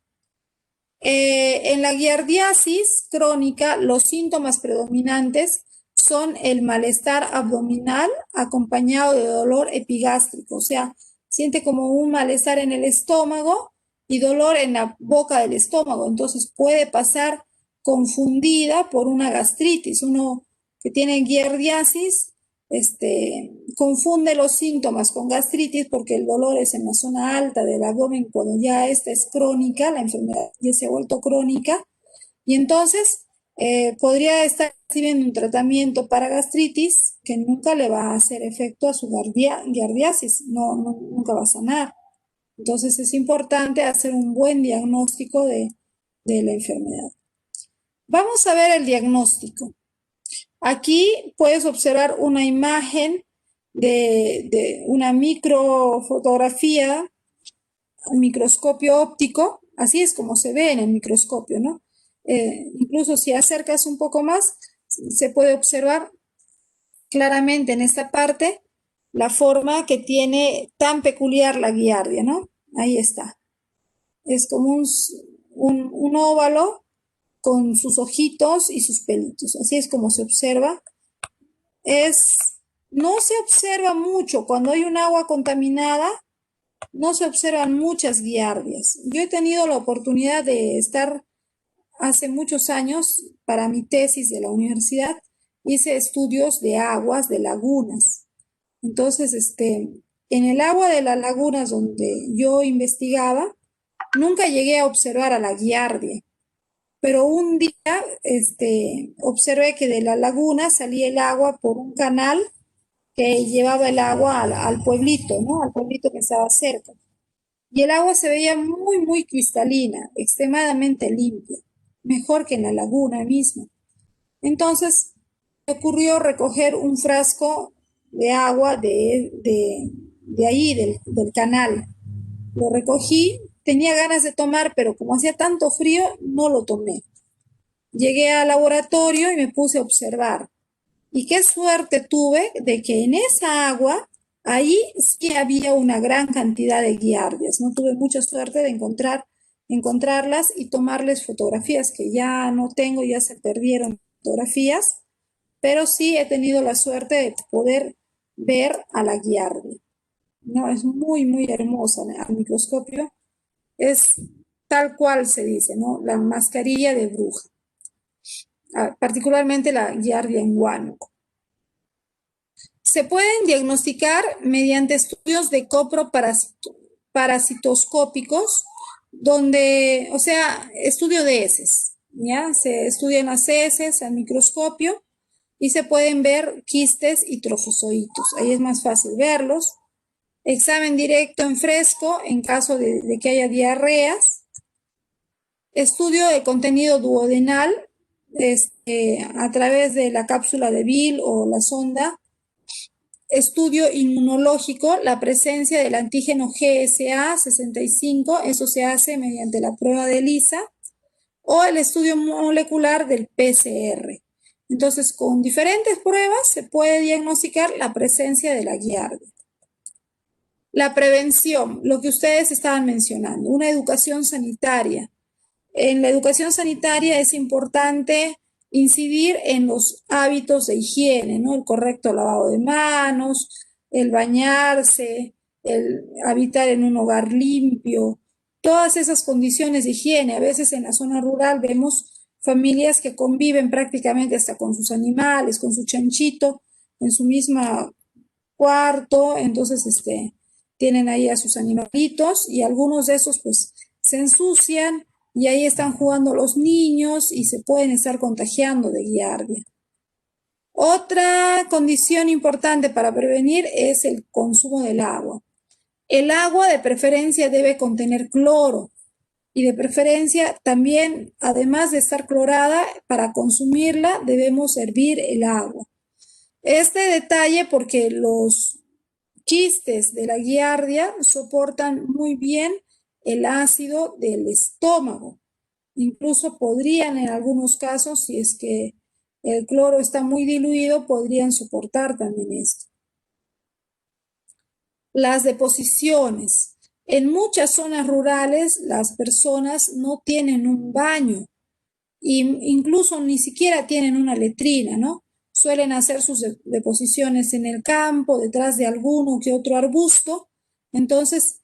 En la giardiasis crónica, los síntomas predominantes son el malestar abdominal acompañado de dolor epigástrico, o sea, siente como un malestar en el estómago y dolor en la boca del estómago, entonces puede pasar confundida por una gastritis. Uno que tiene giardiasis confunde los síntomas con gastritis porque el dolor es en la zona alta del abdomen cuando ya esta es crónica, la enfermedad ya se ha vuelto crónica, y entonces podría estar recibiendo un tratamiento para gastritis que nunca le va a hacer efecto a su giardiasis, nunca va a sanar. Entonces es importante hacer un buen diagnóstico de la enfermedad. Vamos a ver el diagnóstico. Aquí puedes observar una imagen de una microfotografía, un microscopio óptico, así es como se ve en el microscopio, ¿no? Incluso si acercas un poco más, se puede observar claramente en esta parte la forma que tiene tan peculiar la giardia, ¿no? Ahí está. Es como un óvalo con sus ojitos y sus pelitos. Así es como se observa. No se observa mucho cuando hay un agua contaminada, no se observan muchas giardias. Yo he tenido la oportunidad de estar hace muchos años para mi tesis de la universidad, hice estudios de aguas de lagunas. Entonces, en el agua de las lagunas donde yo investigaba, nunca llegué a observar a la giardia. Pero un día observé que de la laguna salía el agua por un canal que llevaba el agua al pueblito, ¿no? Al pueblito que estaba cerca. Y el agua se veía muy, muy cristalina, extremadamente limpia, mejor que en la laguna misma. Entonces, me ocurrió recoger un frasco de agua de ahí, del canal. Lo recogí, tenía ganas de tomar, pero como hacía tanto frío, no lo tomé. Llegué al laboratorio y me puse a observar. Y qué suerte tuve de que en esa agua, ahí sí había una gran cantidad de giardias. No tuve mucha suerte de encontrarlas y tomarles fotografías, que ya no tengo, ya se perdieron fotografías, pero sí he tenido la suerte de poder ver a la giardia. No, es muy, muy hermosa al microscopio. Es tal cual se dice, ¿no? La mascarilla de bruja. Particularmente la giardia en Huánuco. Se pueden diagnosticar mediante estudios de coproparasitoscópicos donde, o sea, estudio de heces, ¿ya? Se estudian las heces al microscopio y se pueden ver quistes y trofozoitos. Ahí es más fácil verlos. Examen directo en fresco en caso de que haya diarreas. Estudio de contenido duodenal a través de la cápsula de Bill o la sonda. Estudio inmunológico, la presencia del antígeno GSA65, eso se hace mediante la prueba de ELISA, o el estudio molecular del PCR. Entonces, con diferentes pruebas se puede diagnosticar la presencia de la giardia. La prevención, lo que ustedes estaban mencionando, una educación sanitaria. En la educación sanitaria es importante incidir en los hábitos de higiene, ¿no? El correcto lavado de manos, el bañarse, el habitar en un hogar limpio, todas esas condiciones de higiene. A veces en la zona rural vemos familias que conviven prácticamente hasta con sus animales, con su chanchito, en su misma cuarto, entonces tienen ahí a sus animalitos y algunos de esos pues se ensucian y ahí están jugando los niños y se pueden estar contagiando de giardia. Otra condición importante para prevenir es el consumo del agua. El agua de preferencia debe contener cloro y de preferencia también, además de estar clorada, para consumirla debemos hervir el agua. Este detalle porque los quistes de la giardia soportan muy bien el ácido del estómago. Incluso podrían en algunos casos, si es que el cloro está muy diluido, podrían soportar también esto. Las deposiciones. En muchas zonas rurales las personas no tienen un baño e incluso ni siquiera tienen una letrina, ¿no? Suelen hacer sus deposiciones en el campo, detrás de alguno que otro arbusto. Entonces,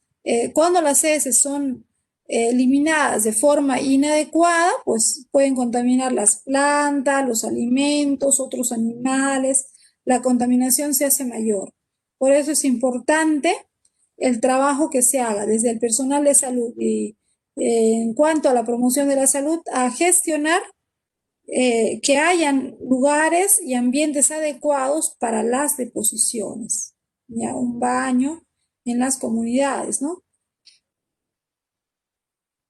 cuando las heces son eliminadas de forma inadecuada, pues pueden contaminar las plantas, los alimentos, otros animales. La contaminación se hace mayor. Por eso es importante el trabajo que se haga desde el personal de salud y en cuanto a la promoción de la salud, a gestionar que hayan lugares y ambientes adecuados para las deposiciones, ya un baño en las comunidades, ¿no?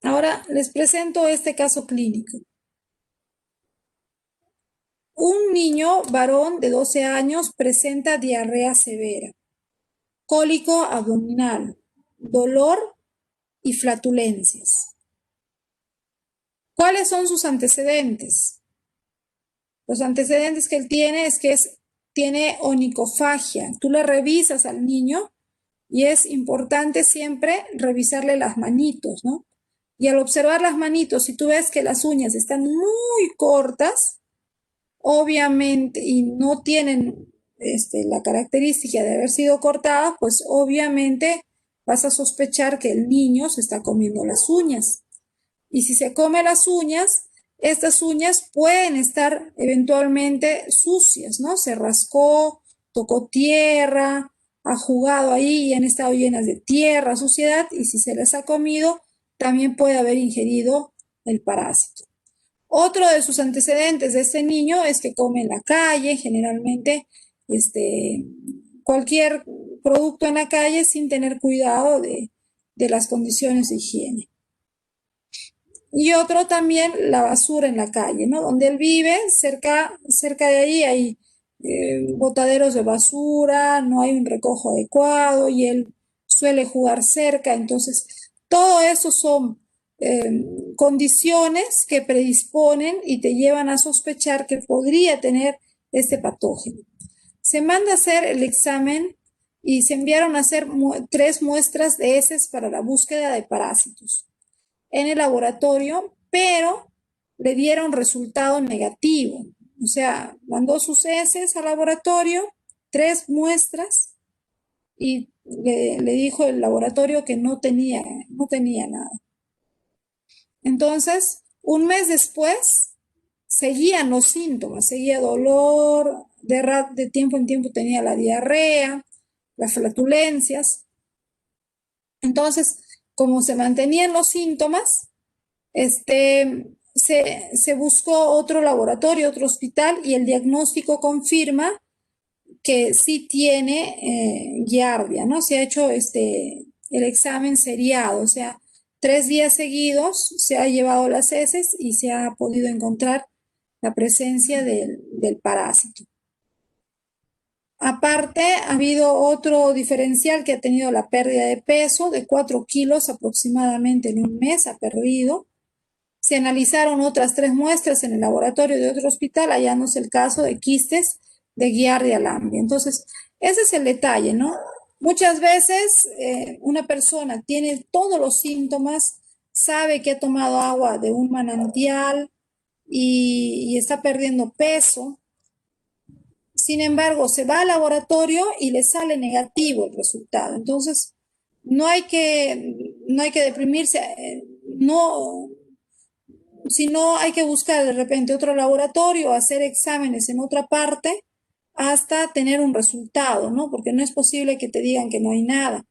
Ahora les presento este caso clínico. Un niño varón de 12 años presenta diarrea severa, cólico abdominal, dolor y flatulencias. ¿Cuáles son sus antecedentes? Los antecedentes que él tiene es que tiene onicofagia. Tú le revisas al niño y es importante siempre revisarle las manitos, ¿no? Y al observar las manitos, si tú ves que las uñas están muy cortas, obviamente, y no tienen la característica de haber sido cortadas, pues obviamente vas a sospechar que el niño se está comiendo las uñas. Y si se come las uñas, estas uñas pueden estar eventualmente sucias, ¿no? Se rascó, tocó tierra, ha jugado ahí y han estado llenas de tierra, suciedad, y si se las ha comido, también puede haber ingerido el parásito. Otro de sus antecedentes de este niño es que come en la calle, generalmente cualquier producto en la calle sin tener cuidado de las condiciones de higiene. Y otro también la basura en la calle, ¿no? Donde él vive, cerca de ahí hay botaderos de basura, no hay un recojo adecuado y él suele jugar cerca. Entonces, todo eso son condiciones que predisponen y te llevan a sospechar que podría tener este patógeno. Se manda a hacer el examen y se enviaron a hacer 3 muestras de heces para la búsqueda de parásitos en el laboratorio, pero le dieron resultado negativo. O sea, mandó sus heces al laboratorio, 3 muestras, y le dijo el laboratorio que no tenía nada. Entonces, un mes después, seguían los síntomas, seguía dolor, de tiempo en tiempo tenía la diarrea, las flatulencias. Entonces, como se mantenían los síntomas, se buscó otro laboratorio, otro hospital, y el diagnóstico confirma que sí tiene giardia, ¿no? Se ha hecho el examen seriado, o sea, 3 días seguidos se ha llevado las heces y se ha podido encontrar la presencia del parásito. Aparte, ha habido otro diferencial que ha tenido la pérdida de peso de 4 kilos aproximadamente en un mes, ha perdido. Se analizaron otras 3 muestras en el laboratorio de otro hospital, hallándose el caso de quistes de Giardia lamblia. Entonces, ese es el detalle, ¿no? Muchas veces una persona tiene todos los síntomas, sabe que ha tomado agua de un manantial y está perdiendo peso. Sin embargo, se va al laboratorio y le sale negativo el resultado. Entonces, no hay que deprimirse, no, sino hay que buscar de repente otro laboratorio, hacer exámenes en otra parte hasta tener un resultado, ¿no? Porque no es posible que te digan que no hay nada.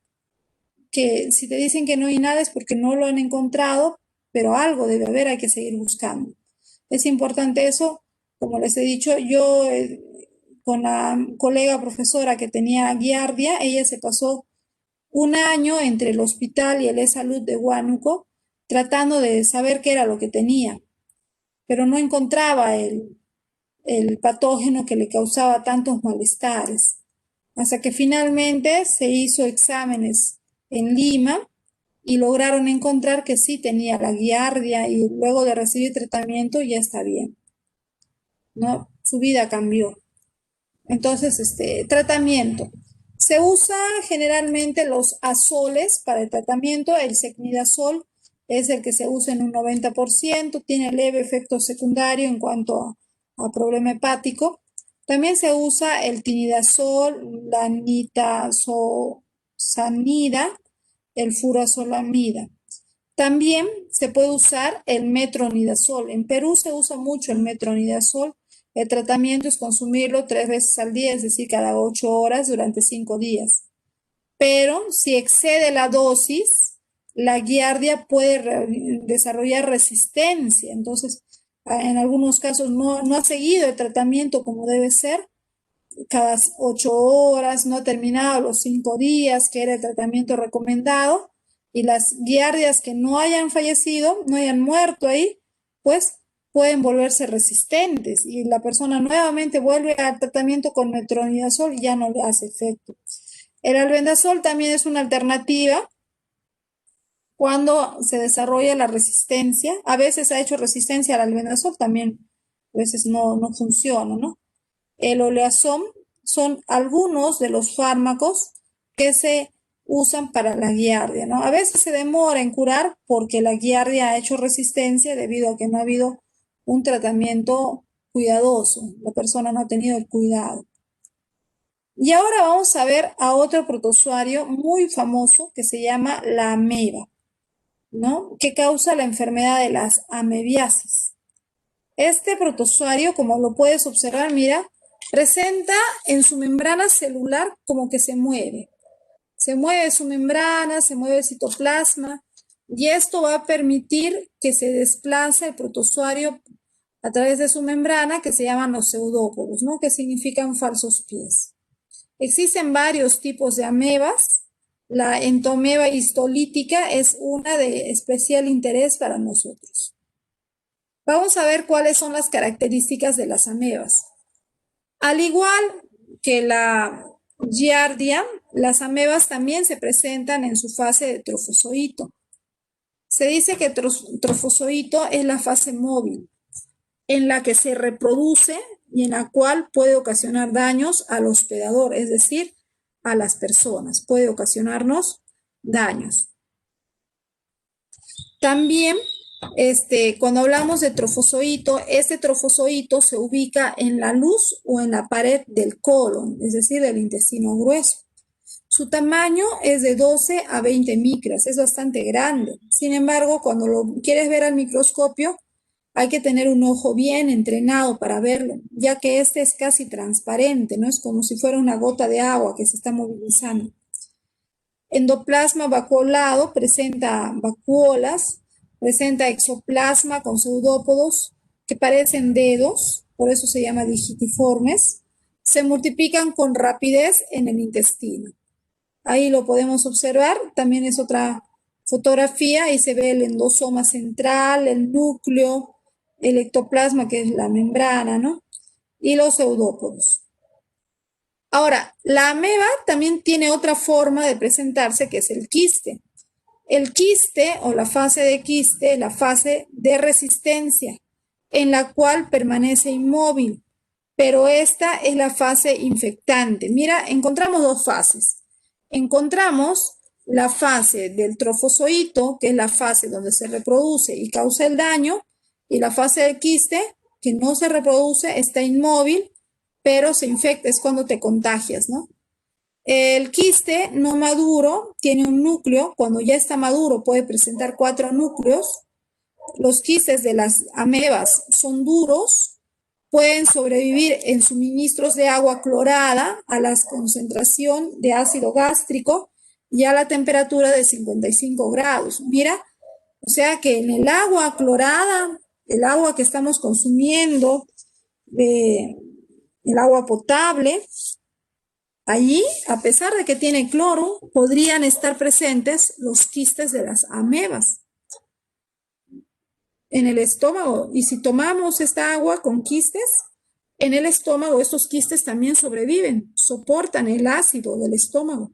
Que si te dicen que no hay nada es porque no lo han encontrado, pero algo debe haber, hay que seguir buscando. Es importante eso, como les he dicho, yo con la colega profesora que tenía giardia, ella se pasó un año entre el hospital y el E-Salud de Huánuco tratando de saber qué era lo que tenía, pero no encontraba el patógeno que le causaba tantos malestares. Hasta que finalmente se hizo exámenes en Lima y lograron encontrar que sí tenía la giardia y luego de recibir tratamiento ya está bien, ¿no? Su vida cambió. Entonces, tratamiento. Se usa generalmente los azoles para el tratamiento. El secnidazol es el que se usa en un 90%, tiene leve efecto secundario en cuanto a problema hepático. También se usa el tinidazol, la nitazosanida, el furosolamida. También se puede usar el metronidazol. En Perú se usa mucho el metronidazol. El tratamiento es consumirlo 3 veces al día, es decir, cada 8 horas durante 5 días. Pero si excede la dosis, la giardia puede desarrollar resistencia. Entonces, en algunos casos no ha seguido el tratamiento como debe ser, cada 8 horas, no ha terminado los 5 días, que era el tratamiento recomendado, y las giardias que no hayan fallecido, no hayan muerto ahí, pues pueden volverse resistentes y la persona nuevamente vuelve al tratamiento con metronidazol y ya no le hace efecto. El albendazol también es una alternativa cuando se desarrolla la resistencia. A veces ha hecho resistencia al albendazol, también a veces no funciona, ¿no? El oleazol son algunos de los fármacos que se usan para la giardia, ¿no? A veces se demora en curar porque la giardia ha hecho resistencia debido a que no ha habido un tratamiento cuidadoso. La persona no ha tenido el cuidado. Y ahora vamos a ver a otro protozoario muy famoso que se llama la ameba, ¿no? Que causa la enfermedad de las amebiasis. Este protozoario, como lo puedes observar, mira, presenta en su membrana celular como que se mueve. Se mueve su membrana, se mueve el citoplasma, y esto va a permitir que se desplace el protozoario a través de su membrana, que se llaman los pseudópodos, ¿no? Que significan falsos pies. Existen varios tipos de amebas. La entomeba histolítica es una de especial interés para nosotros. Vamos a ver cuáles son las características de las amebas. Al igual que la giardia, las amebas también se presentan en su fase de trofozoito. Se dice que trofozoito es la fase móvil, en la que se reproduce y en la cual puede ocasionar daños al hospedador, es decir, a las personas. Puede ocasionarnos daños. También, cuando hablamos de trofozoito, este trofozoito se ubica en la luz o en la pared del colon, es decir, del intestino grueso. Su tamaño es de 12 a 20 micras, es bastante grande. Sin embargo, cuando lo quieres ver al microscopio, hay que tener un ojo bien entrenado para verlo, ya que este es casi transparente, ¿no? Es como si fuera una gota de agua que se está movilizando. Endoplasma vacuolado presenta vacuolas, presenta exoplasma con pseudópodos que parecen dedos, por eso se llama digitiformes. Se multiplican con rapidez en el intestino. Ahí lo podemos observar, también es otra fotografía y se ve el endosoma central, el núcleo, el ectoplasma que es la membrana, ¿no? Y los pseudópodos. Ahora, la ameba también tiene otra forma de presentarse que es el quiste. El quiste o la fase de quiste, la fase de resistencia, en la cual permanece inmóvil, pero esta es la fase infectante. Mira, encontramos dos fases. Encontramos la fase del trofozoito, que es la fase donde se reproduce y causa el daño, y la fase del quiste, que no se reproduce, está inmóvil, pero se infecta, es cuando te contagias, ¿no? El quiste no maduro tiene un núcleo, cuando ya está maduro puede presentar 4 núcleos. Los quistes de las amebas son duros, pueden sobrevivir en suministros de agua clorada a la concentración de ácido gástrico y a la temperatura de 55 grados. Mira, o sea que en el agua clorada, el agua que estamos consumiendo, el agua potable, allí, a pesar de que tiene cloro, podrían estar presentes los quistes de las amebas en el estómago. Y si tomamos esta agua con quistes, en el estómago estos quistes también sobreviven, soportan el ácido del estómago.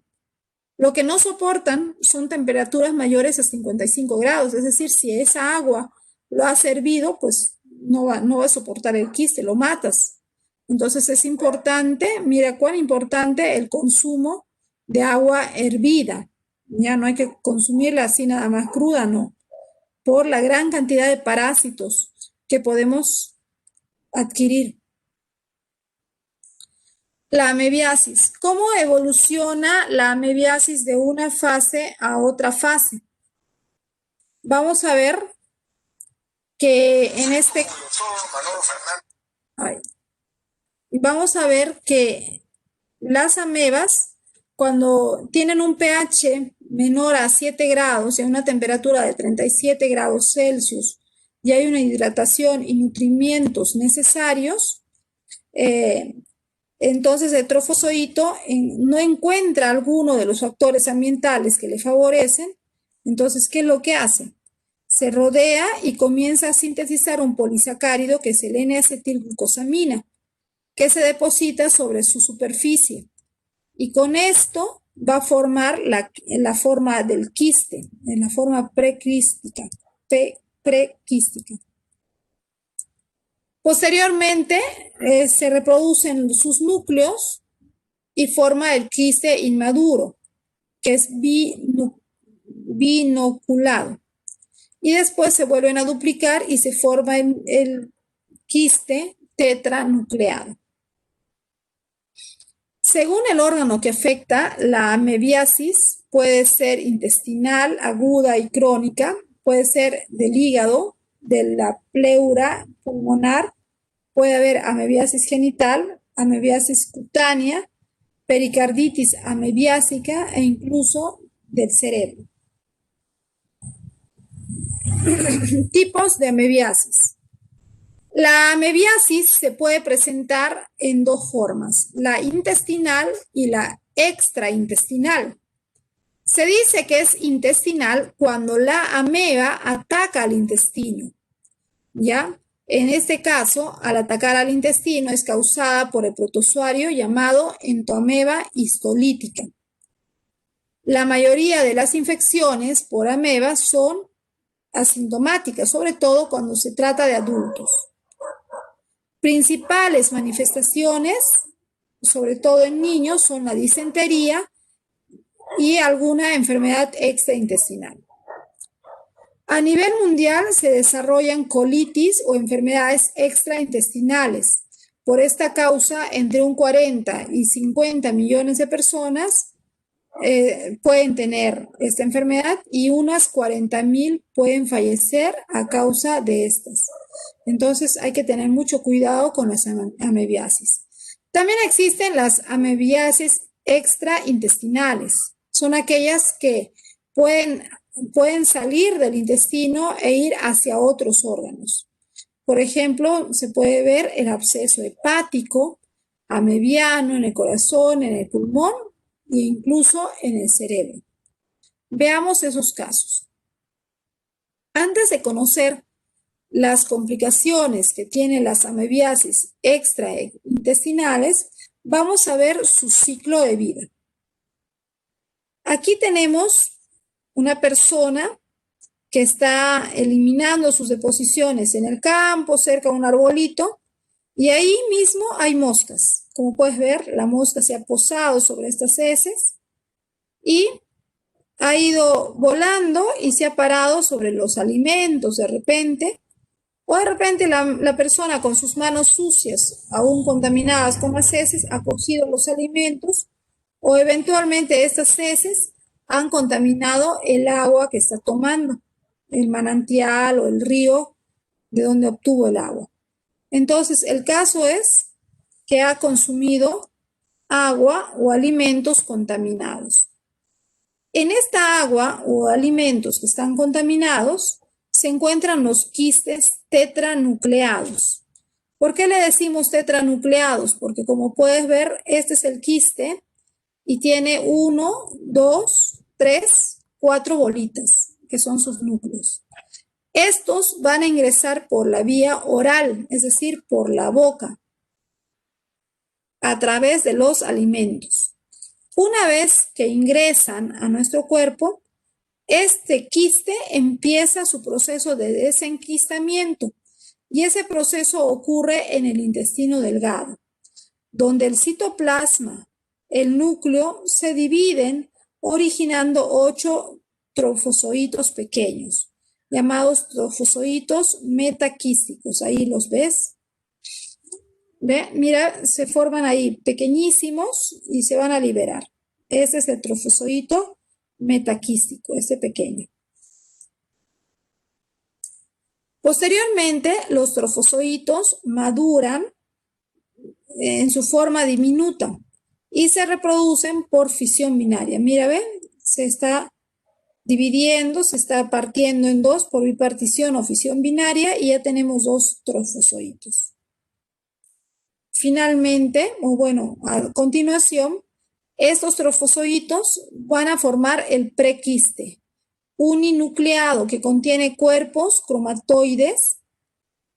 Lo que no soportan son temperaturas mayores a 55 grados, es decir, si esa agua lo has servido, pues no va a soportar el quiste, lo matas. Entonces es importante, mira cuán importante el consumo de agua hervida. Ya no hay que consumirla así nada más cruda, no, por la gran cantidad de parásitos que podemos adquirir. La amebiasis. ¿Cómo evoluciona la amebiasis de una fase a otra fase? Vamos a ver que en este... Ay, vamos a ver que las amebas, cuando tienen un pH menor a 7 grados y a una temperatura de 37 grados Celsius y hay una hidratación y nutrimientos necesarios, entonces el trofozoito no encuentra alguno de los factores ambientales que le favorecen. Entonces, ¿qué es lo que hace? Se rodea y comienza a sintetizar un polisacárido que es el N-acetilglucosamina, que se deposita sobre su superficie. Y con esto va a formar la forma del quiste, en la forma prequística. Posteriormente se reproducen sus núcleos y forma el quiste inmaduro, que es binoculado. Y después se vuelven a duplicar y se forma el quiste tetranucleado. Según el órgano que afecta, la amebiasis puede ser intestinal, aguda y crónica, puede ser del hígado, de la pleura pulmonar, puede haber amebiasis genital, amebiasis cutánea, pericarditis amebiásica e incluso del cerebro. Tipos de amebiasis. La amebiasis se puede presentar en dos formas, la intestinal y la extraintestinal. Se dice que es intestinal cuando la ameba ataca al intestino, ¿ya? En este caso, al atacar al intestino es causada por el protozoario llamado entoameba histolítica. La mayoría de las infecciones por amebas son asintomáticas, sobre todo cuando se trata de adultos. Principales manifestaciones, sobre todo en niños, son la disentería y alguna enfermedad extraintestinal. A nivel mundial se desarrollan colitis o enfermedades extraintestinales. Por esta causa, entre un 40 y 50 millones de personas pueden tener esta enfermedad y unas 40.000 pueden fallecer a causa de estas. Entonces hay que tener mucho cuidado con las amebiasis. También existen las amebiasis extraintestinales. Son aquellas que pueden salir del intestino e ir hacia otros órganos. Por ejemplo, se puede ver el absceso hepático, amebiano en el corazón, en el pulmón e incluso en el cerebro. Veamos esos casos. Antes de conocer las complicaciones que tienen las amebiasis extraintestinales, vamos a ver su ciclo de vida. Aquí tenemos una persona que está eliminando sus deposiciones en el campo, cerca de un arbolito, y ahí mismo hay moscas. Como puedes ver, la mosca se ha posado sobre estas heces y ha ido volando y se ha parado sobre los alimentos de repente, o de repente la persona con sus manos sucias, aún contaminadas con las heces, ha cogido los alimentos, o eventualmente estas heces han contaminado el agua que está tomando, el manantial o el río de donde obtuvo el agua. Entonces, el caso es que ha consumido agua o alimentos contaminados. En esta agua o alimentos que están contaminados se encuentran los quistes tetranucleados. ¿Por qué le decimos tetranucleados? Porque como puedes ver, este es el quiste y tiene 1, 2, 3, 4 bolitas, que son sus núcleos. Estos van a ingresar por la vía oral, es decir, por la boca, a través de los alimentos. Una vez que ingresan a nuestro cuerpo, este quiste empieza su proceso de desenquistamiento y ese proceso ocurre en el intestino delgado, donde el citoplasma, el núcleo, se dividen originando 8 trofozoitos pequeños, llamados trofozoitos metaquísticos. Ahí los ves. ¿Ve? Mira, se forman ahí pequeñísimos y se van a liberar. Ese es el trofozoito metaquístico, ese pequeño. Posteriormente, los trofozoitos maduran en su forma diminuta y se reproducen por fisión binaria. Mira, ¿ven? Se está dividiendo, se está partiendo en dos por bipartición o fisión binaria y ya tenemos 2 trofozoitos. Finalmente, o bueno, a continuación, estos trofozoitos van a formar el prequiste uninucleado que contiene cuerpos cromatoides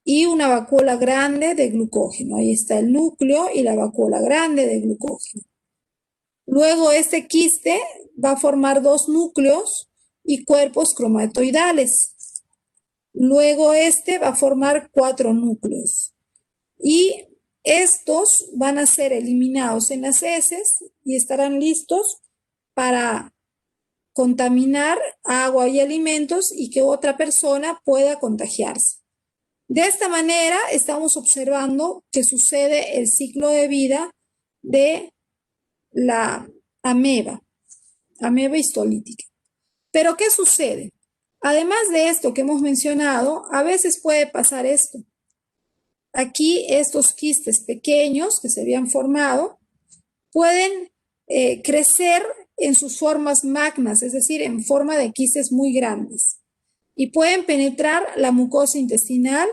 y una vacuola grande de glucógeno. Ahí está el núcleo y la vacuola grande de glucógeno. Luego este quiste va a formar 2 núcleos y cuerpos cromatoidales. Luego este va a formar 4 núcleos. Y estos van a ser eliminados en las heces y estarán listos para contaminar agua y alimentos y que otra persona pueda contagiarse. De esta manera estamos observando que sucede el ciclo de vida de la ameba histolítica. Pero ¿qué sucede? Además de esto que hemos mencionado, a veces puede pasar esto. Aquí estos quistes pequeños que se habían formado pueden crecer en sus formas magnas, es decir, en forma de quistes muy grandes, y pueden penetrar la mucosa intestinal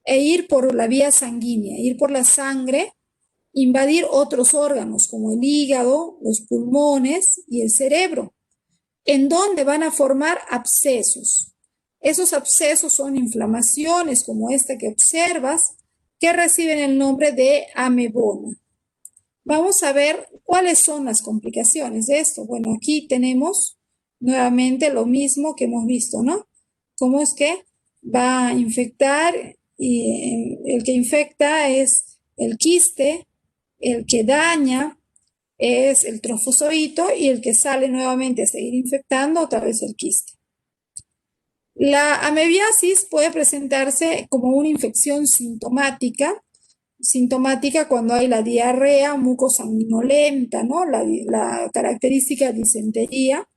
e ir por la vía sanguínea, ir por la sangre, invadir otros órganos como el hígado, los pulmones y el cerebro, en donde van a formar abscesos. Esos abscesos son inflamaciones como esta que observas, que reciben el nombre de amebona. Vamos a ver cuáles son las complicaciones de esto. Bueno, aquí tenemos nuevamente lo mismo que hemos visto, ¿no? Cómo es que va a infectar y el que infecta es el quiste, el que daña es el trofozoito y el que sale nuevamente a seguir infectando otra vez el quiste. La amebiasis puede presentarse como una infección sintomática cuando hay la diarrea mucosanguinolenta, ¿no? La característica disentería.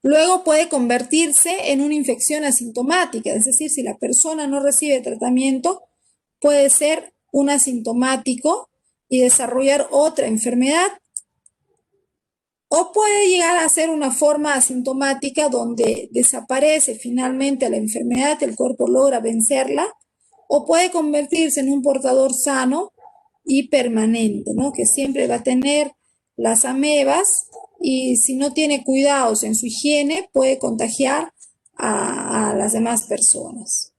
Luego puede convertirse en una infección asintomática, es decir, si la persona no recibe tratamiento, puede ser un asintomático y desarrollar otra enfermedad. O puede llegar a ser una forma asintomática donde desaparece finalmente la enfermedad, el cuerpo logra vencerla, o puede convertirse en un portador sano y permanente, ¿no? Que siempre va a tener las amebas y si no tiene cuidados en su higiene puede contagiar a las demás personas.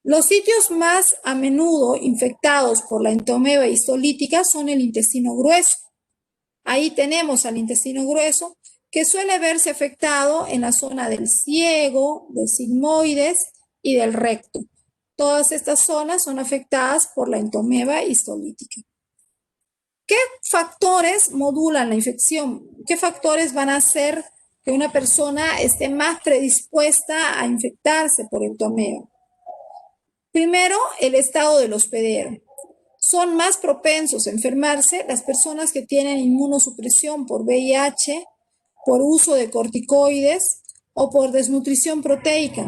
Los sitios más a menudo infectados por la entomeba histolítica son el intestino grueso. Ahí tenemos al intestino grueso, que suele verse afectado en la zona del ciego, del sigmoides y del recto. Todas estas zonas son afectadas por la entomeba histolítica. ¿Qué factores modulan la infección? ¿Qué factores van a hacer que una persona esté más predispuesta a infectarse por entomeba? Primero, el estado del hospedero. Son más propensos a enfermarse las personas que tienen inmunosupresión por VIH, por uso de corticoides o por desnutrición proteica.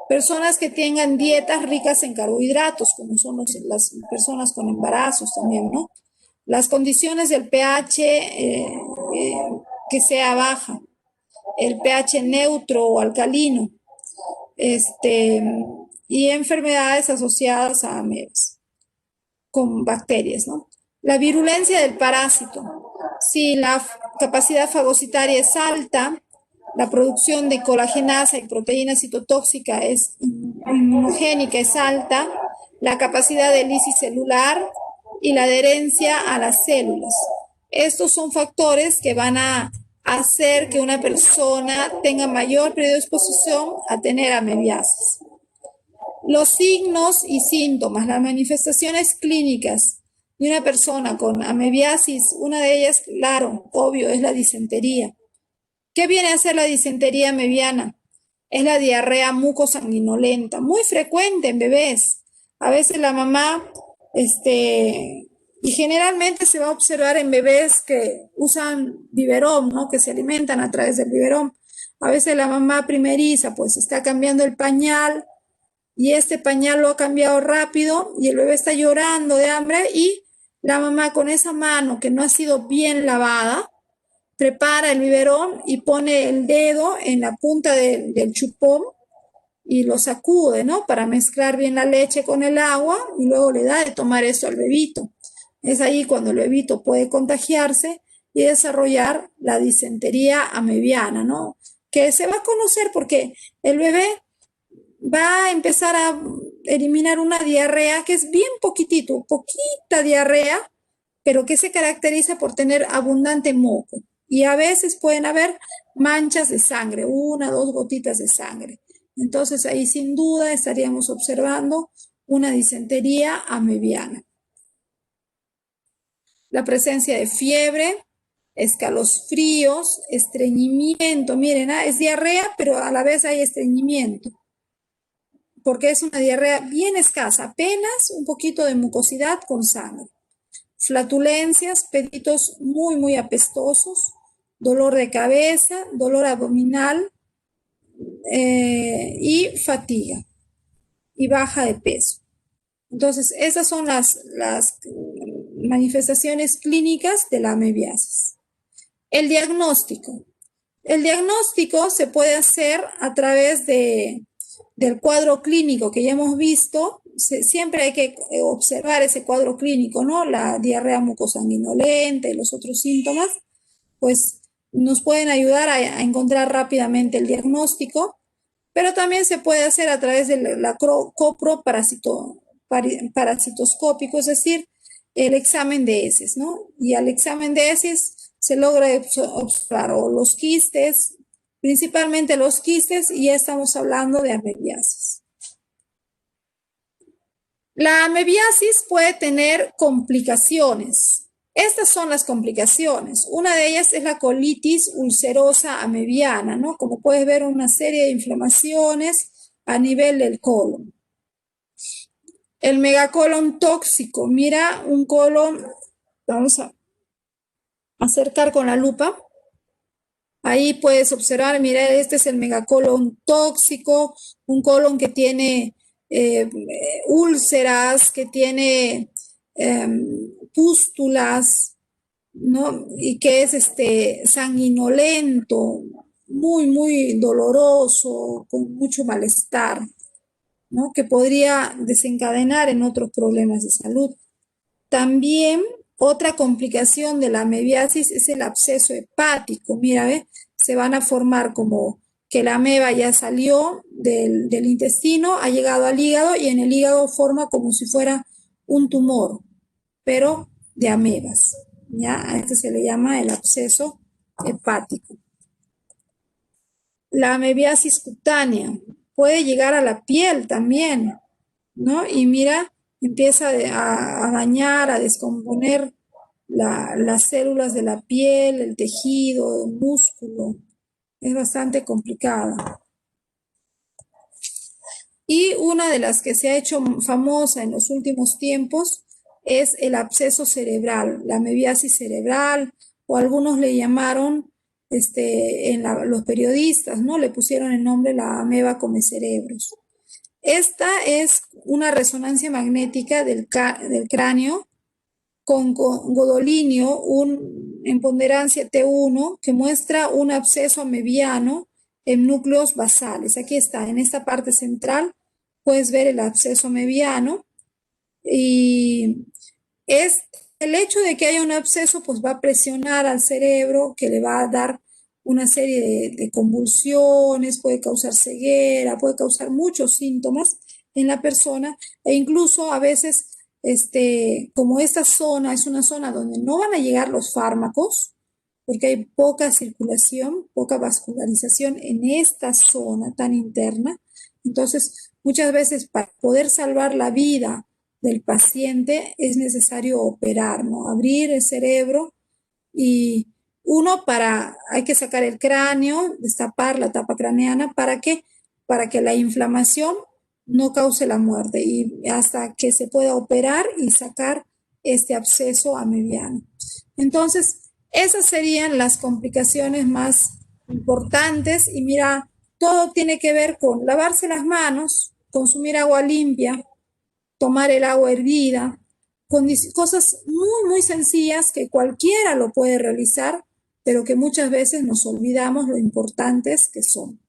Personas que tengan dietas ricas en carbohidratos, como son las personas con embarazos también, ¿no? Las condiciones del pH que sea baja, el pH neutro o alcalino, y enfermedades asociadas a amebas con bacterias, ¿no? La virulencia del parásito. Si la capacidad fagocitaria es alta, la producción de colagenasa y proteína citotóxica es inmunogénica, es alta, la capacidad de lisis celular y la adherencia a las células. Estos son factores que van a hacer que una persona tenga mayor predisposición a tener amebiasis. Los signos y síntomas, las manifestaciones clínicas de una persona con amebiasis, una de ellas, claro, obvio, es la disentería. ¿Qué viene a ser la disentería amebiana? Es la diarrea mucosanguinolenta, muy frecuente en bebés. A veces la mamá, y generalmente se va a observar en bebés que usan biberón, ¿no? Que se alimentan a través del biberón. A veces la mamá primeriza, pues está cambiando el pañal, y este pañal lo ha cambiado rápido y el bebé está llorando de hambre y la mamá con esa mano que no ha sido bien lavada, prepara el biberón y pone el dedo en la punta del chupón y lo sacude, ¿no? Para mezclar bien la leche con el agua y luego le da de tomar eso al bebito. Es ahí cuando el bebito puede contagiarse y desarrollar la disentería amebiana, ¿no? Que se va a conocer porque el bebé va a empezar a eliminar una diarrea que es bien poquitito, poquita diarrea, pero que se caracteriza por tener abundante moco. Y a veces pueden haber manchas de sangre, una, dos gotitas de sangre. Entonces ahí sin duda estaríamos observando una disentería amebiana. La presencia de fiebre, escalofríos, estreñimiento. Miren, es diarrea, pero a la vez hay estreñimiento, porque es una diarrea bien escasa, apenas un poquito de mucosidad con sangre. Flatulencias, peditos muy, muy apestosos, dolor de cabeza, dolor abdominal y fatiga y baja de peso. Entonces, esas son las manifestaciones clínicas de la amebiasis. El diagnóstico. El diagnóstico se puede hacer a través del cuadro clínico que ya hemos visto. Siempre hay que observar ese cuadro clínico, ¿no? La diarrea mucosanguinolenta y los otros síntomas, pues nos pueden ayudar a encontrar rápidamente el diagnóstico, pero también se puede hacer a través de la coproparasitoscópico, es decir, el examen de heces, ¿no? Y al examen de heces se logra observar o los quistes, principalmente los quistes, y ya estamos hablando de amebiasis. La amebiasis puede tener complicaciones. Estas son las complicaciones. Una de ellas es la colitis ulcerosa amebiana, ¿no? Como puedes ver, una serie de inflamaciones a nivel del colon. El megacolon tóxico. Mira un colon, vamos a acercar con la lupa. Ahí puedes observar, mira, este es el megacolon tóxico, un colon que tiene úlceras, que tiene pústulas, ¿no? Y que es sanguinolento, muy, muy doloroso, con mucho malestar, ¿no? Que podría desencadenar en otros problemas de salud. También otra complicación de la amebiasis es el absceso hepático. Mira, ¿ve? Se van a formar como que la ameba ya salió del intestino, ha llegado al hígado y en el hígado forma como si fuera un tumor, pero de amebas. ¿Ya? A esto se le llama el absceso hepático. La amebiasis cutánea puede llegar a la piel también, ¿no? Y mira, empieza a dañar, a descomponer las células de la piel, el tejido, el músculo. Es bastante complicada. Y una de las que se ha hecho famosa en los últimos tiempos es el absceso cerebral, la amebiasis cerebral, o algunos le llamaron, los periodistas, ¿no? Le pusieron el nombre la ameba come cerebros. Esta es una resonancia magnética del cráneo con godolinio en ponderancia T1 que muestra un absceso amebiano en núcleos basales. Aquí está, en esta parte central puedes ver el absceso amebiano y es el hecho de que haya un absceso pues va a presionar al cerebro que le va a dar una serie de convulsiones, puede causar ceguera, puede causar muchos síntomas en la persona e incluso a veces, como esta zona es una zona donde no van a llegar los fármacos, porque hay poca circulación, poca vascularización en esta zona tan interna, entonces muchas veces para poder salvar la vida del paciente es necesario operar, ¿no? Abrir el cerebro y hay que sacar el cráneo, destapar la tapa craneana, ¿para qué? Para que la inflamación no cause la muerte y hasta que se pueda operar y sacar este absceso amebiano. Entonces, esas serían las complicaciones más importantes y mira, todo tiene que ver con lavarse las manos, consumir agua limpia, tomar el agua hervida, con cosas muy, muy sencillas que cualquiera lo puede realizar, pero que muchas veces nos olvidamos lo importantes que son.